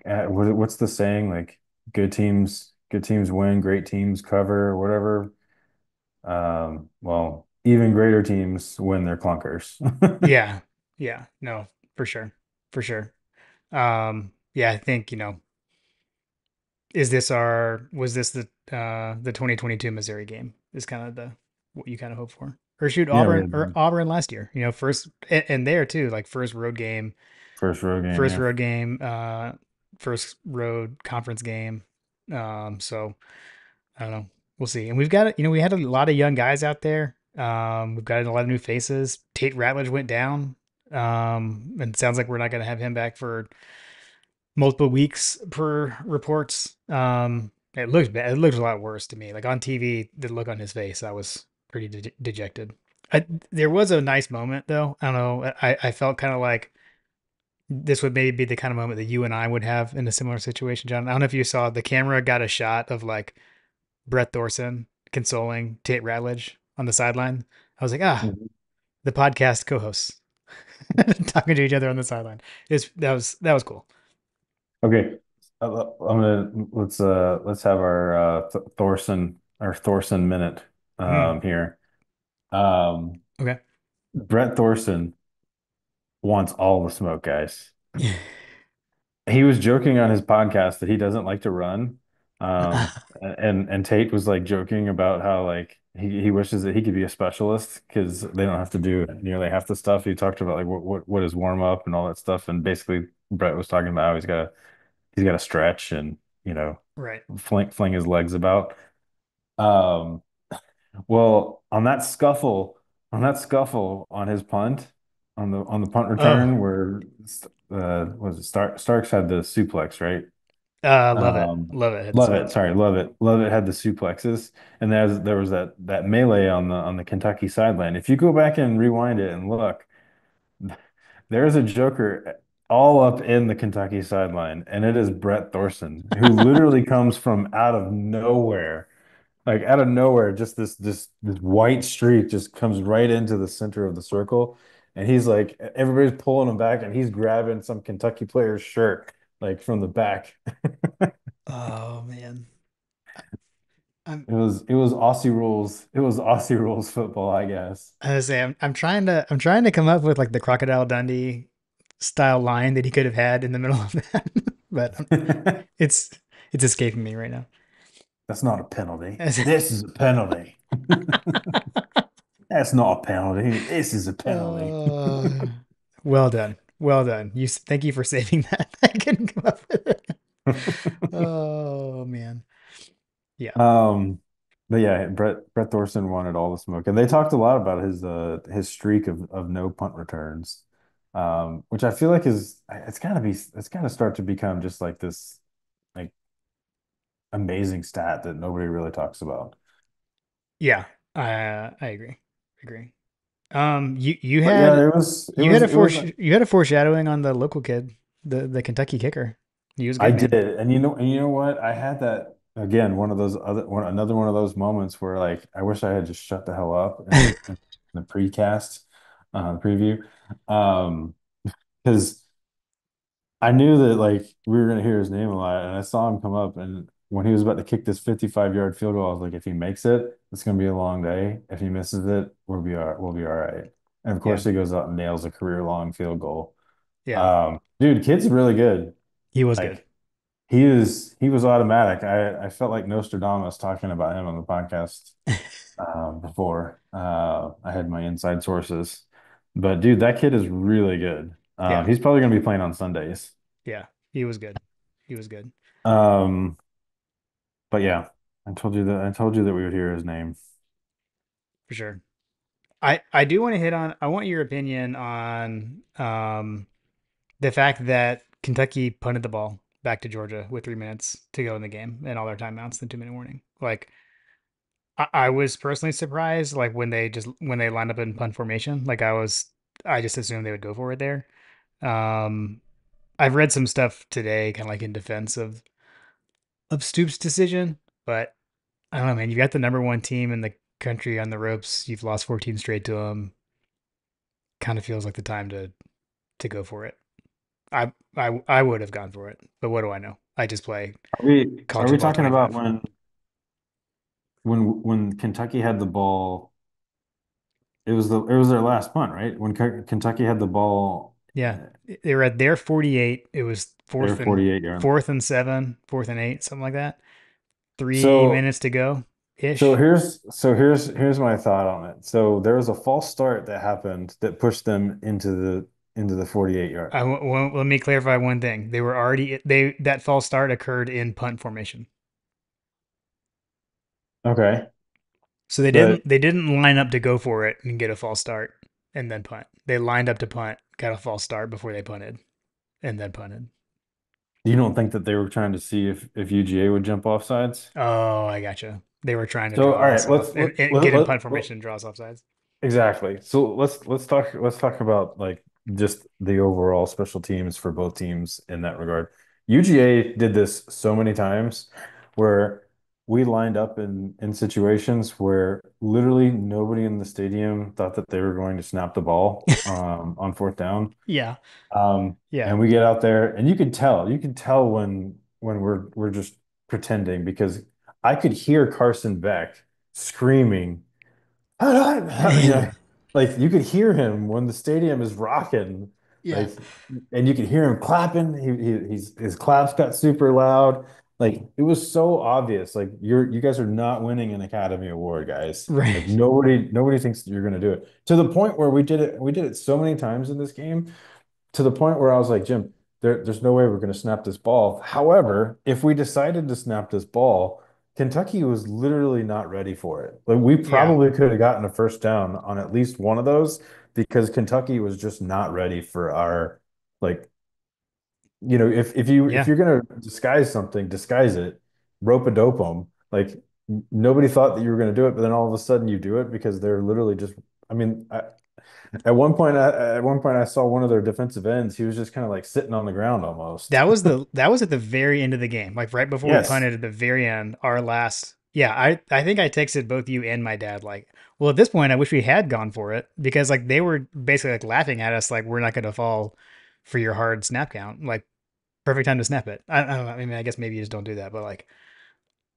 what's the saying? Like, good teams win, great teams cover, or whatever. Well, even greater teams win their clunkers. Yeah. Yeah. No, for sure. For sure. Yeah, I think, was this the 2022 Missouri game is kind of the what you kind of hope for. Or shoot, Yeah, we Or had Auburn last year, first and there too, like first road game, first yeah. road game, first road conference game. So I don't know. We'll see. And we've got, we had a lot of young guys out there. We've got a lot of new faces. Tate Ratledge went down. And it sounds like we're not going to have him back for multiple weeks per reports. It looked bad. It looked a lot worse to me. Like on TV, the look on his face, I was pretty dejected. There was a nice moment though. I don't know. I felt kind of like this would maybe be the kind of moment that you and I would have in a similar situation, John. I don't know if you saw the camera got a shot of like Brett Thorson consoling Tate Ratledge on the sideline. I was like, Mhm. the podcast co-hosts talking to each other on the sideline. That was cool. Okay. I'm gonna let's have our Thorson minute Mm, here. Um, okay. Brett Thorson wants all the smoke, guys. He was joking on his podcast that he doesn't like to run. And Tate was like joking about how like he wishes that he could be a specialist because they don't have to do nearly half the stuff. He talked about like what is warm up and all that stuff. And basically Brett was talking about how he's got to stretch and Right. fling his legs about. Um, well, on that scuffle on his punt, on the punt Oh, return where was it Starks had the suplex, right? love it. Love it. Had the Love it. suplex. Sorry, love it. Love it had the suplexes, and there was that melee on the Kentucky sideline. If you go back and rewind it and look, there's a Joker all up in the Kentucky sideline, and it is Brett Thorson, who literally comes from out of nowhere. Like out of nowhere, just this white streak just comes right into the center of the circle, and he's like everybody's pulling him back, and he's grabbing some Kentucky player's shirt like from the back. Oh man. I'm It was Aussie rules. It was Aussie rules football, I guess. I was say I'm trying to come up with like the Crocodile Dundee style line that he could have had in the middle of that, but it's it's escaping me right now. That's not a penalty. This is a penalty. That's not a penalty. This is a penalty. Uh, well done. Well done. Thank you for saving that. I couldn't come up with it. Oh man. Yeah. Um, but yeah, Brett Thorson wanted all the smoke, and they talked a lot about his streak of no punt returns, which I feel like it's gotta start to become just like this like amazing stat that nobody really talks about. Yeah. I agree. Agree. You But yeah, had it was it was you had a foreshadowing on the local kid, the Kentucky kicker. He was I good, did, man. and you know what? I had that again, another one of those moments where like I wish I had just shut the hell up in the precast preview. Because I knew that like we were gonna hear his name a lot, and I saw him come up, and when he was about to kick this 55-yard field goal, I was like, if he makes it, it's gonna be a long day. If he misses it, we'll be all right. And of Yeah. course, he goes out and nails a career-long field goal. Yeah. Dude, kid's really good. He was good. Like he was automatic. I felt like Nostradamus talking about him on the podcast before. I had my inside sources, but dude, that kid is really good. Yeah. He's probably gonna be playing on Sundays. Yeah. He was good. He was good Um, but yeah, I told you that we would hear his name. for sure. I do want to hit on I want your opinion on the fact that Kentucky punted the ball back to Georgia with 3 minutes to go in the game and all their timeouts and 2 minute warning. Like I was personally surprised, like when they lined up in punt formation. I just assumed they would go for it there. Um, I've read some stuff today, kind of like in defense of Stoops' decision, but I don't know, man. You got the number one team in the country on the ropes. You've lost 14 straight to them. Kind of feels like the time to go for it. I would have gone for it, but what do I know? I just play Are we are college we football talking about 25. when Kentucky had the ball? It was their last punt, right? When Kentucky had the ball, Yeah, they were at their 48. It was their 48 yard. fourth and seven, fourth and eight, something like that. Three So minutes to go So ish. here's my thought on it. So there was a false start that happened that pushed them into the 48 yard. Let me clarify one thing. They were already they that false start occurred in punt formation. Okay. So But they didn't line up to go for it and get a false start and then punt. They lined up to punt, got a false start before they punted and then punted. you don't think that they were trying to see if UGA would jump off sides? Oh, I gotcha. They were trying to So draw all us right, off let's and get in punt let formation, draw us off sides. exactly. So let's talk about like just the overall special teams for both teams in that regard. UGA did this so many times where we lined up in situations where literally nobody in the stadium thought that they were going to snap the ball on fourth down. Yeah. Yeah. And we get out there and you can tell when we're just pretending because I could hear Carson Beck screaming you know, like you could hear him when the stadium is rocking, Yeah. like, and you could hear him clapping. His claps got super loud. Like it was so obvious. Like you guys are not winning an Academy Award, guys. Like Right. nobody thinks that you're gonna do it. To the point where we did it so many times in this game to the point where I was like, Jim, there's no way we're going to snap this ball. However, if we decided to snap this ball, Kentucky was literally not ready for it. Like we Yeah. probably could have gotten a first down on at least one of those because Kentucky was just not ready for our like, if Yeah. you're going to disguise something, disguise it, rope a dope them. Like nobody thought that you were going to do it, but then all of a sudden you do it because they're literally just. I mean, at one point, I saw one of their defensive ends. He was just kind of like sitting on the ground almost. That was at the very end of the game, like right before we Yes. punted at the very end, our last. Yeah, I think I texted both you and my dad like, well, at this point, I wish we had gone for it because like they were basically like laughing at us like we're not going to fall for your hard snap count. Like perfect time to snap it. I don't know. I mean, I guess maybe you just don't do that, but like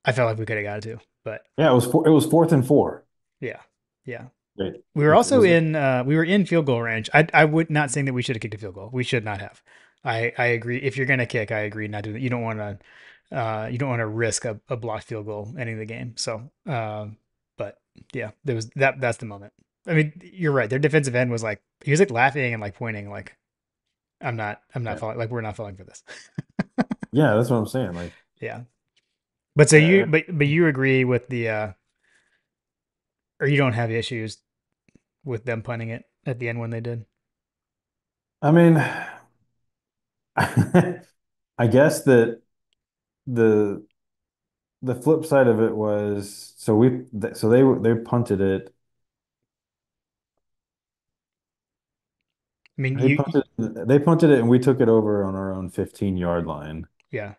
I felt like we could have got it too. But Yeah, it was fourth and four. yeah, yeah. It, We were it also was in we were in field goal range. I would not saying that we should have kicked a field goal. We should not have. I agree. If you're gonna kick, I agree not to. You don't want to risk a blocked field goal ending the game. So, but yeah, there was that's the moment. I mean, you're right. Their defensive end was like he was like laughing and like pointing like I'm not yeah. falling like we're not falling for this. Yeah, that's what I'm saying. Like Yeah. But so you uh, but you agree with the or you don't have issues with them punting it at the end when they did. I mean I guess that the the flip side of it was so they punted it. I mean, you They punted it and we took it over on our own 15-yard line. yeah.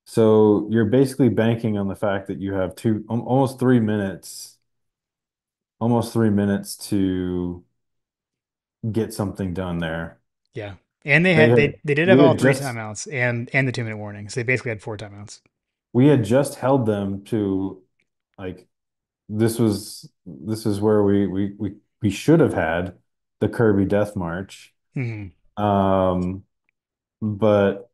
So you're basically banking on the fact that you have almost 3 minutes to get something done there. Yeah. And they did have We all had three just timeouts and the 2 minute warning. So they basically had four timeouts. we had just held them to like this is where we should have had the Kirby Death March. Hmm. Um, but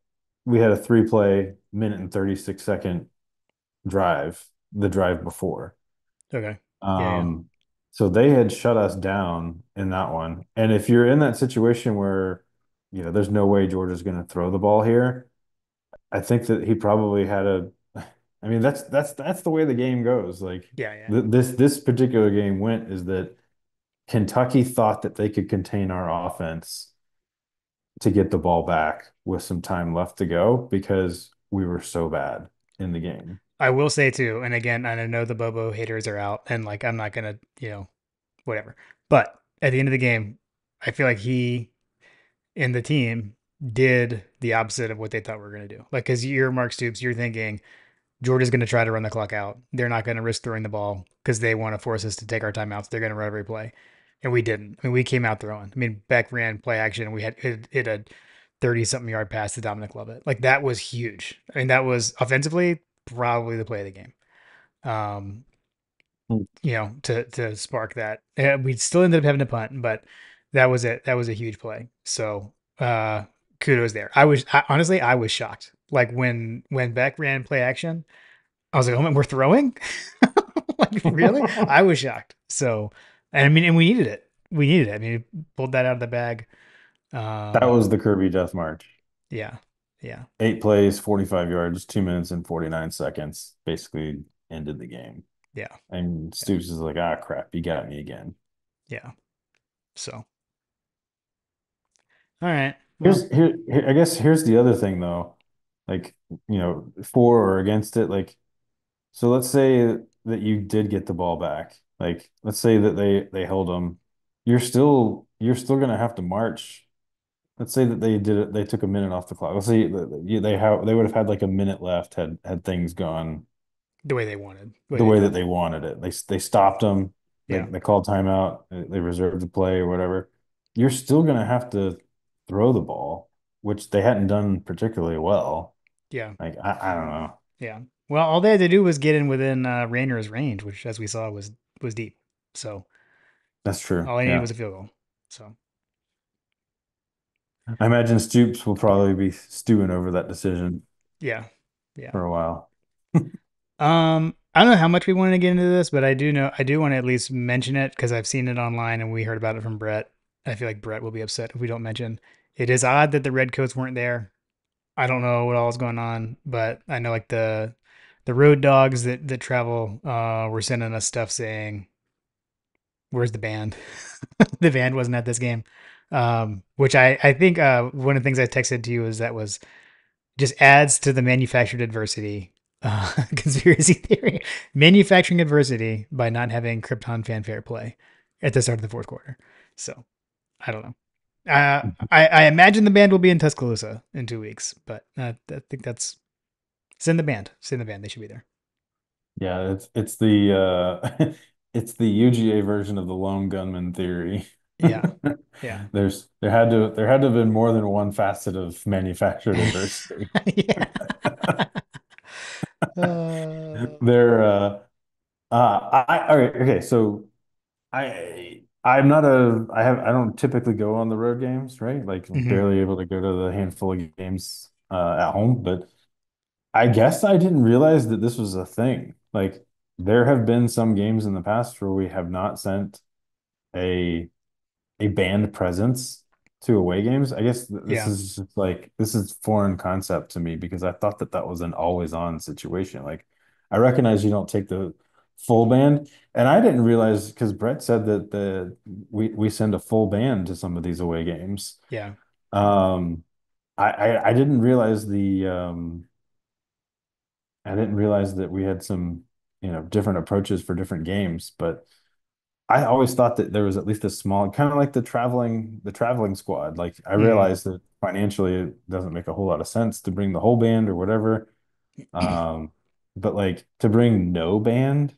we had a 3 play minute and 36-second drive, the drive before. Okay. Yeah, yeah. Um, so they had shut us down in that one. And if you're in that situation where, there's no way Georgia's going to throw the ball here, I think that he probably had a, I mean, that's the way the game goes. Like Yeah, yeah. this particular game went is that Kentucky thought that they could contain our offense to get the ball back with some time left to go because we were so bad in the game. I will say too, and again, and I know the Bobo haters are out, and like I'm not gonna, whatever. But at the end of the game, I feel like he and the team did the opposite of what they thought we were gonna do. Like, cause you're Mark Stoops, you're thinking Georgia's going to try to run the clock out. They're not going to risk throwing the ball because they want to force us to take our timeouts. They're going to run every play. And we didn't. I mean, we came out throwing. I mean, Beck ran play action and we had hit a 30 something yard pass to Dominic Lovett. Like that was huge. I mean, that was offensively probably the play of the game. Um, Hmm. to spark that. We still ended up having to punt, but that was it. That was a huge play. So, kudos there. Honestly, I was shocked. Like when Beck ran play action, I was like, oh man, we're throwing? Like, really? I was shocked. So, and I mean, and we needed it. We needed it. I mean, he pulled that out of the bag. That Um, was the Kirby Death March. yeah, yeah, 8 plays, 45 yards, 2 minutes and 49 seconds, basically ended the game. yeah, And yeah, Stoops is like, ah, crap, you got me again. yeah. So, all right. Well, I guess here's the other thing though. Like, for or against it, like, so let's say that you did get the ball back. Like, let's say that they held them. You're still you're still going to have to march. Let's say that they did it, they took a minute off the clock. Let's say they would have had like a minute left had things gone the way they wanted, the way the they way that normally they would. wanted it. They stopped them. Yeah, They called timeout. They reserved the play or whatever. You're still going to have to throw the ball, which they hadn't done particularly well. yeah, Like I don't know. yeah. Well, all they had to do was get in within Rainer's range, which, as we saw, was deep. So That's true. all I needed Yeah. was a field goal. So I imagine Stoops will probably be stewing over that decision yeah, yeah. for a while. I don't know how much we want to get into this, but I do know I do want to at least mention it because I've seen it online and we heard about it from Brett. I feel like Brett will be upset if we don't mention. It is odd that the Redcoats weren't there. I don't know what all is going on, but I know like the road dogs that travel were sending us stuff saying, "Where's the band?" The band wasn't at this game, which I think one of the things I texted to you is that was just adds to the manufactured adversity conspiracy theory. Manufacturing adversity by not having Krypton fanfare play at the start of the fourth quarter. So I don't know. I imagine the band will be in Tuscaloosa in 2 weeks, but I think that's send the band. Send the band. They should be there. Yeah, it's the it's the UGA version of the lone gunman theory. Yeah, yeah, There had to have been more than one facet of manufactured adversity. yeah. uh, There all right, okay, so I'm not a I don't typically go on the road games, right? Like I'm mhm. barely able to go to the handful of games at home, but I guess I didn't realize that this was a thing. Like there have been some games in the past where we have not sent a a band presence to away games. I guess this Yeah, is just like this is foreign concept to me because I thought that that was an always on situation. Like I recognize you don't take the full band, and I didn't realize because Brett said that we send a full band to some of these away games. yeah, Um, I didn't realize I didn't realize that we had some, different approaches for different games, but I always thought that there was at least a small, kind of like the traveling squad. Like I mhm. realized that financially it doesn't make a whole lot of sense to bring the whole band or whatever. Um, but like to bring no band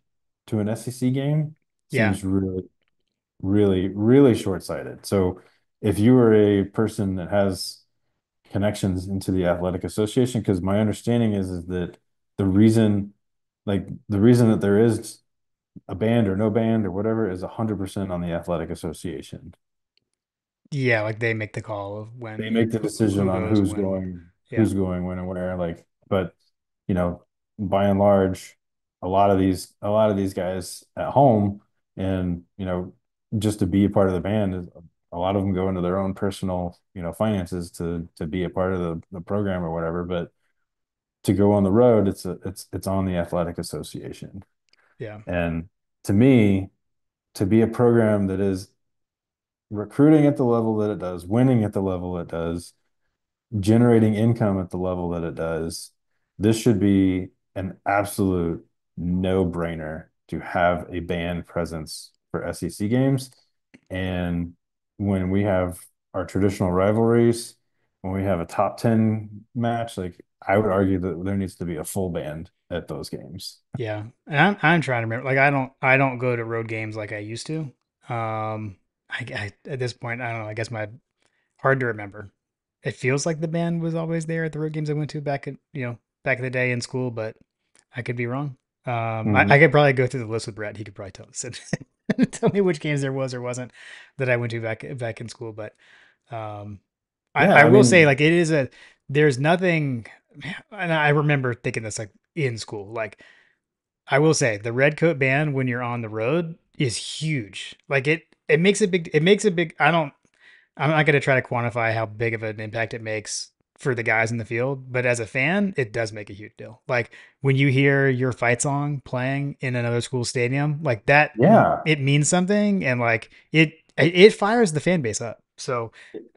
to an SEC game Yeah, seems really, really, really short-sighted. So if you were a person that has connections into the athletic association, because my understanding is that the reason, the reason that there is a band or no band or whatever is 100% on the athletic association. yeah. Like they make the call of They when make the decision who on goes when. Yeah, who's going when and where. Like, but you know, by and large, a lot of these guys at home, and just to be a part of the band is a lot of them go into their own personal, finances to be a part of the program or whatever. But to go on the road, it's on the athletic association. yeah, And to me, to be a program that is recruiting at the level that it does, winning at the level it does, generating income at the level that it does, this should be an absolute no-brainer to have a band presence for SEC games. And when we have our traditional rivalries, when we have a top 10 match, like I would argue that there needs to be a full band at those games. yeah. And I'm trying to remember. Like I don't go to road games like I used to. I at this point I don't know. I guess my hard to remember. It feels like the band was always there at the road games I went to back in the day in school, but I could be wrong. I Mhm. could probably go through the list with Brett. He could probably tell me which games there was or wasn't that I went to back in school. But um, I Yeah, I will say mean, like it is a there's nothing, and I remember thinking this like in school. Like I will say the Red Coat band when you're on the road is huge. Like it makes a big. I'm not going to try to quantify how big of an impact it makes for the guys in the field, but as a fan, it does make a huge deal. Like when you hear your fight song playing in another school stadium, like that, yeah, it means something, and like it fires the fan base up. So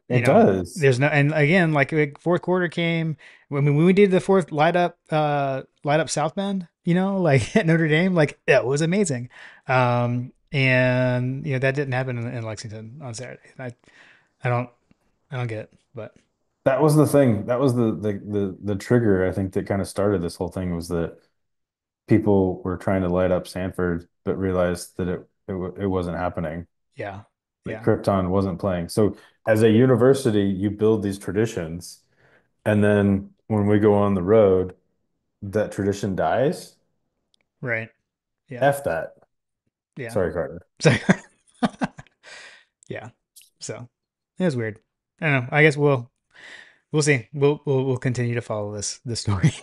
it does. there's no, and again, like fourth quarter came when we did the fourth light up South Bend, like at Notre Dame, like it was amazing. and that didn't happen in Lexington on Saturday. I don't I don't get it, but That was the thing. That was the trigger, I think, that kind of started this whole thing was that people were trying to light up Sanford, but realized that it wasn't happening. yeah, That yeah, Krypton wasn't playing. So as a university, you build these traditions, and then when we go on the road, that tradition dies. right, yeah, F that. yeah. Sorry, Carter. So yeah, so it was weird. I don't know. I guess we'll see. We'll continue to follow this story,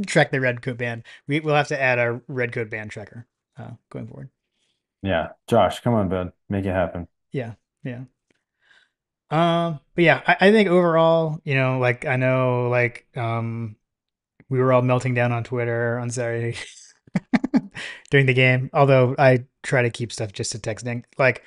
track the Red Coat Band. We'll have to add a Red Coat Band tracker going forward. Yeah. Josh, come on, bud. Make it happen. Yeah, yeah. But yeah, I think overall, like I know, like we were all melting down on Twitter on Saturday during the game. Although I try to keep stuff just to texting. Like,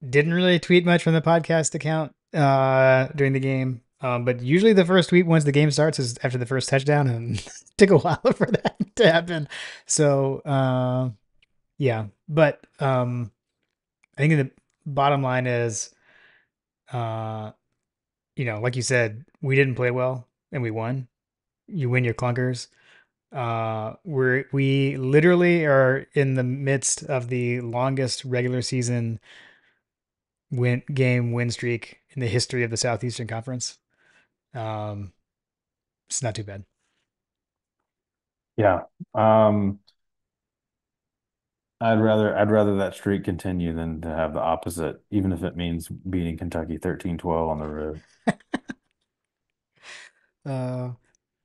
didn't really tweet much from the podcast account during the game. But usually the first tweet once the game starts is after the first touchdown, and it took a while for that to happen. So yeah, but I think the bottom line is, uh, like you said, we didn't play well and we won. You win your clunkers. We literally are in the midst of the longest regular season win streak in the history of the Southeastern Conference. Um, it's not too bad. Yeah. Um, I'd rather that streak continue than to have the opposite, even if it means beating Kentucky 13-12 on the road. Uh,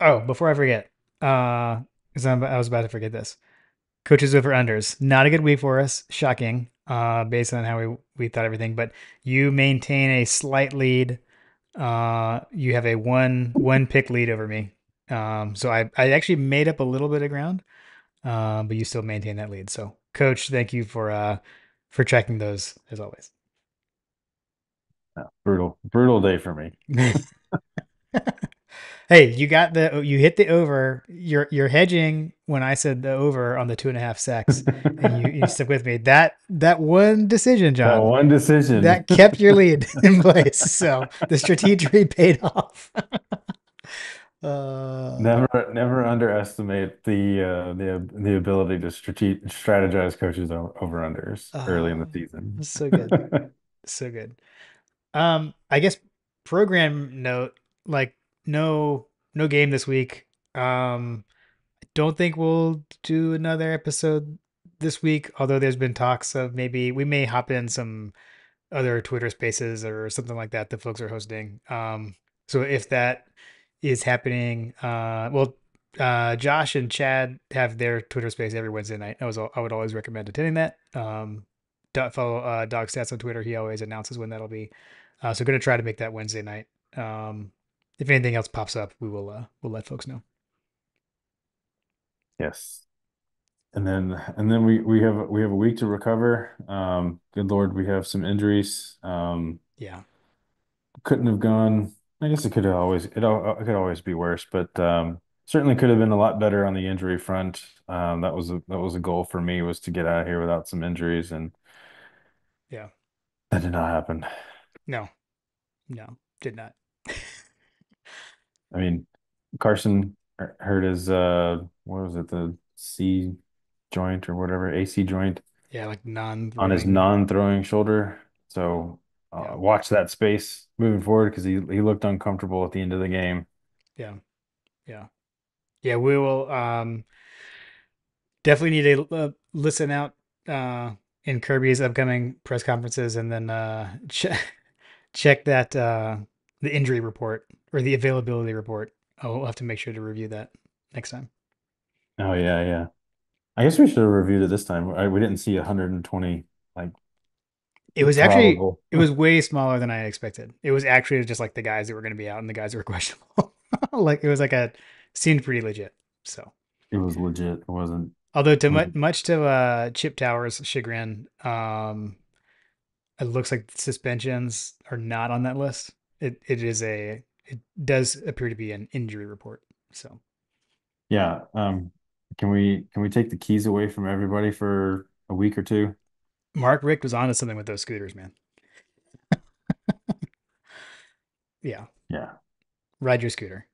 oh, before I forget, because I was about to forget this. Coaches over unders, not a good week for us. Shocking, based on how we thought everything. But you maintain a slight lead. You have a one pick lead over me. So I actually made up a little bit of ground. But you still maintain that lead. So, coach, thank you for tracking those as always. Yeah, brutal, brutal day for me. Hey, you hit the over. You're hedging when I said the over on the 2.5 sacks, and you stuck with me. That one decision, That John, one decision. that kept your lead in place. So the strategy paid off. uh, Never underestimate the ability to strategize coaches over unders early in the oh, season. so good, so good. I guess program note, like no game this week. Don't think we'll do another episode this week, although there's been talks of maybe we may hop in some other Twitter spaces or something like that folks are hosting. So if that is happening, Josh and Chad have their Twitter space every Wednesday night. I would always recommend attending that. Follow Dog Stats on Twitter. He always announces when that'll be. So going to try to make that Wednesday night. If anything else pops up, we'll let folks know. Yes. And then we have a week to recover. Good Lord, we have some injuries. Yeah, Couldn't have gone. I guess it could always be worse, but certainly could have been a lot better on the injury front. That was a goal for me was to get out of here without some injuries, and yeah. that did not happen. No, no, did not. I mean, Carson hurt his what was it, the C joint or whatever, AC joint Yeah, like on his non-throwing. non-throwing shoulder. So Yeah, watch that space moving forward because he looked uncomfortable at the end of the game. yeah, yeah, yeah. We will definitely need to listen out in Kirby's upcoming press conferences, and then check that the injury report or the availability report. I'll have to make sure to review that next time. Oh yeah, yeah. I guess we should have reviewed it this time. We didn't see 120 like probable. It was way smaller than I expected. It was actually just like the guys that were going to be out and the guys that were questionable. Like it was like a seemed pretty legit. So It was legit. It wasn't. although to It wasn't. much to Chip Towers' chagrin, it looks like suspensions are not on that list. It does appear to be an injury report. So Yeah. Can we take the keys away from everybody for a week or two. Mark Richt was onto something with those scooters, man. Yeah, Yeah, ride your scooter.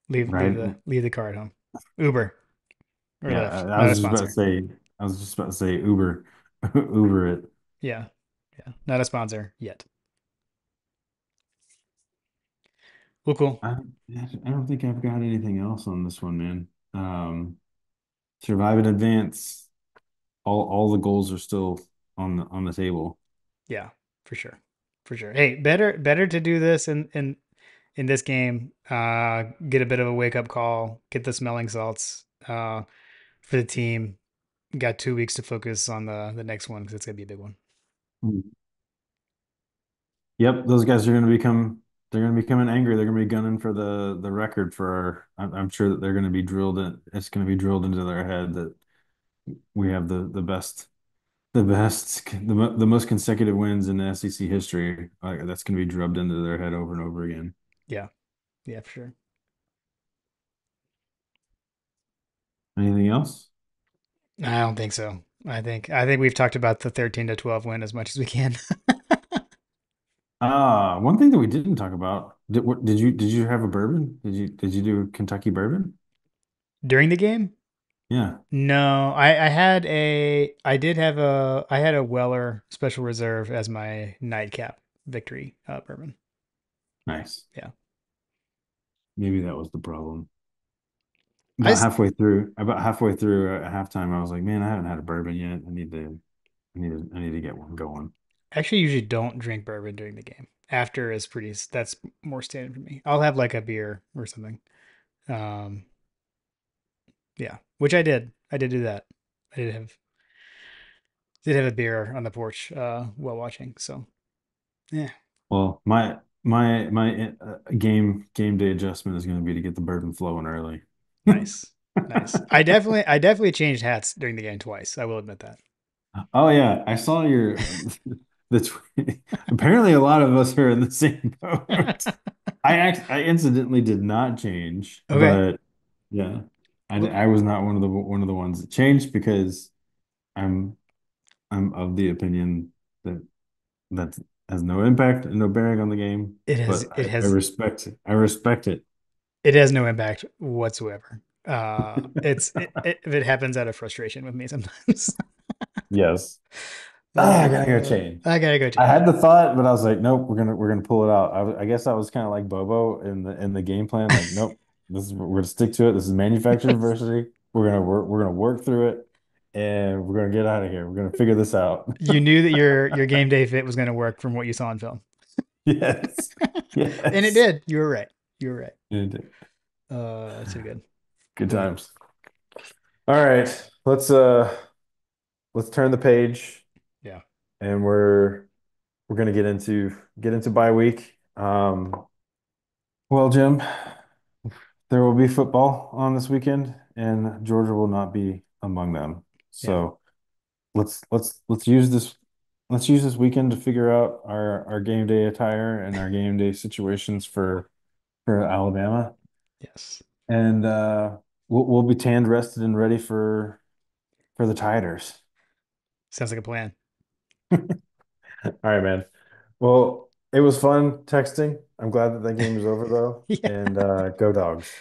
Leave right. the car at home. Uber or Yeah, Lyft, I not a was just about to sponsor. say, I was just about to say Uber, Uber it. Yeah, yeah, not a sponsor yet. Well, cool. I, I don't think I've got anything else on this one, man. Survive and advance. All the goals are still on the table. Yeah, for sure, for sure. Hey, better to do this in this game. Get a bit of a wake up call. Get the smelling salts. For the team. Got 2 weeks to focus on the next one because it's gonna be a big one. Mm. Yep, those guys are going to become they're going to be coming angry. They're going to be gunning for the record for I'm sure that they're going to be drilled in. It's going to be drilled into their head that we have the most consecutive wins in the SEC history. That's going to be drubbed into their head over and over again. Yeah, yeah, for sure. Anything else? I don't think so. I think we've talked about the 13-12 win as much as we can. One thing that we didn't talk about. Did you have a bourbon? Did you do Kentucky bourbon? During the game. Yeah, No, I did have I had a Weller Special Reserve as my nightcap victory bourbon. nice. Yeah. Maybe that was the problem. I s- About halfway through at halftime, I was like, man, I haven't had a bourbon yet. I need to get one going. actually usually don't drink bourbon during the game. After is pretty that's more standard for me. I'll have like a beer or something. Um yeah, which I did. I did do that. I did have a beer on the porch while watching. So, yeah, Well, my game day adjustment is going to be to get the bourbon flowing early. nice. Nice. I definitely changed hats during the game twice. I will admit that. Oh yeah, I saw your the tweet. Apparently, a lot of us are in the same boat. I incidentally did not change, Okay. but yeah, Well, I was not one of the ones that changed because I'm I'm of the opinion that that has no impact and no bearing on the game. it has But it I has respect it. I respect it. it has no impact whatsoever. If it happens out of frustration with me sometimes. Yes. I gotta go change. I gotta go I change. had the thought, but I was like, nope, we're gonna pull it out. I guess I was kind of like Bobo in the game plan. Like, nope, we're gonna stick to it. This is manufactured adversity. We're gonna work through it, and we're gonna get out of here. We're gonna figure this out. You knew that your game day fit was going to work from what you saw in film, Yes, and it yes. did. You were right. You were right. And Too good. good Too good. times. All right, let's turn the page, Yeah. and we're gonna get into bye week. Well, Jim. There will be football on this weekend, and Georgia will not be among them. Yeah. So let's use this weekend to figure out our game day attire and our game day situations for Alabama, Yes. and we'll be tanned, rested, and ready for the Tigers. Sounds like a plan. All right, man. Well, it was fun texting. I'm glad that game is over though, Yeah. and go dogs.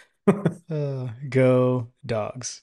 Go dogs.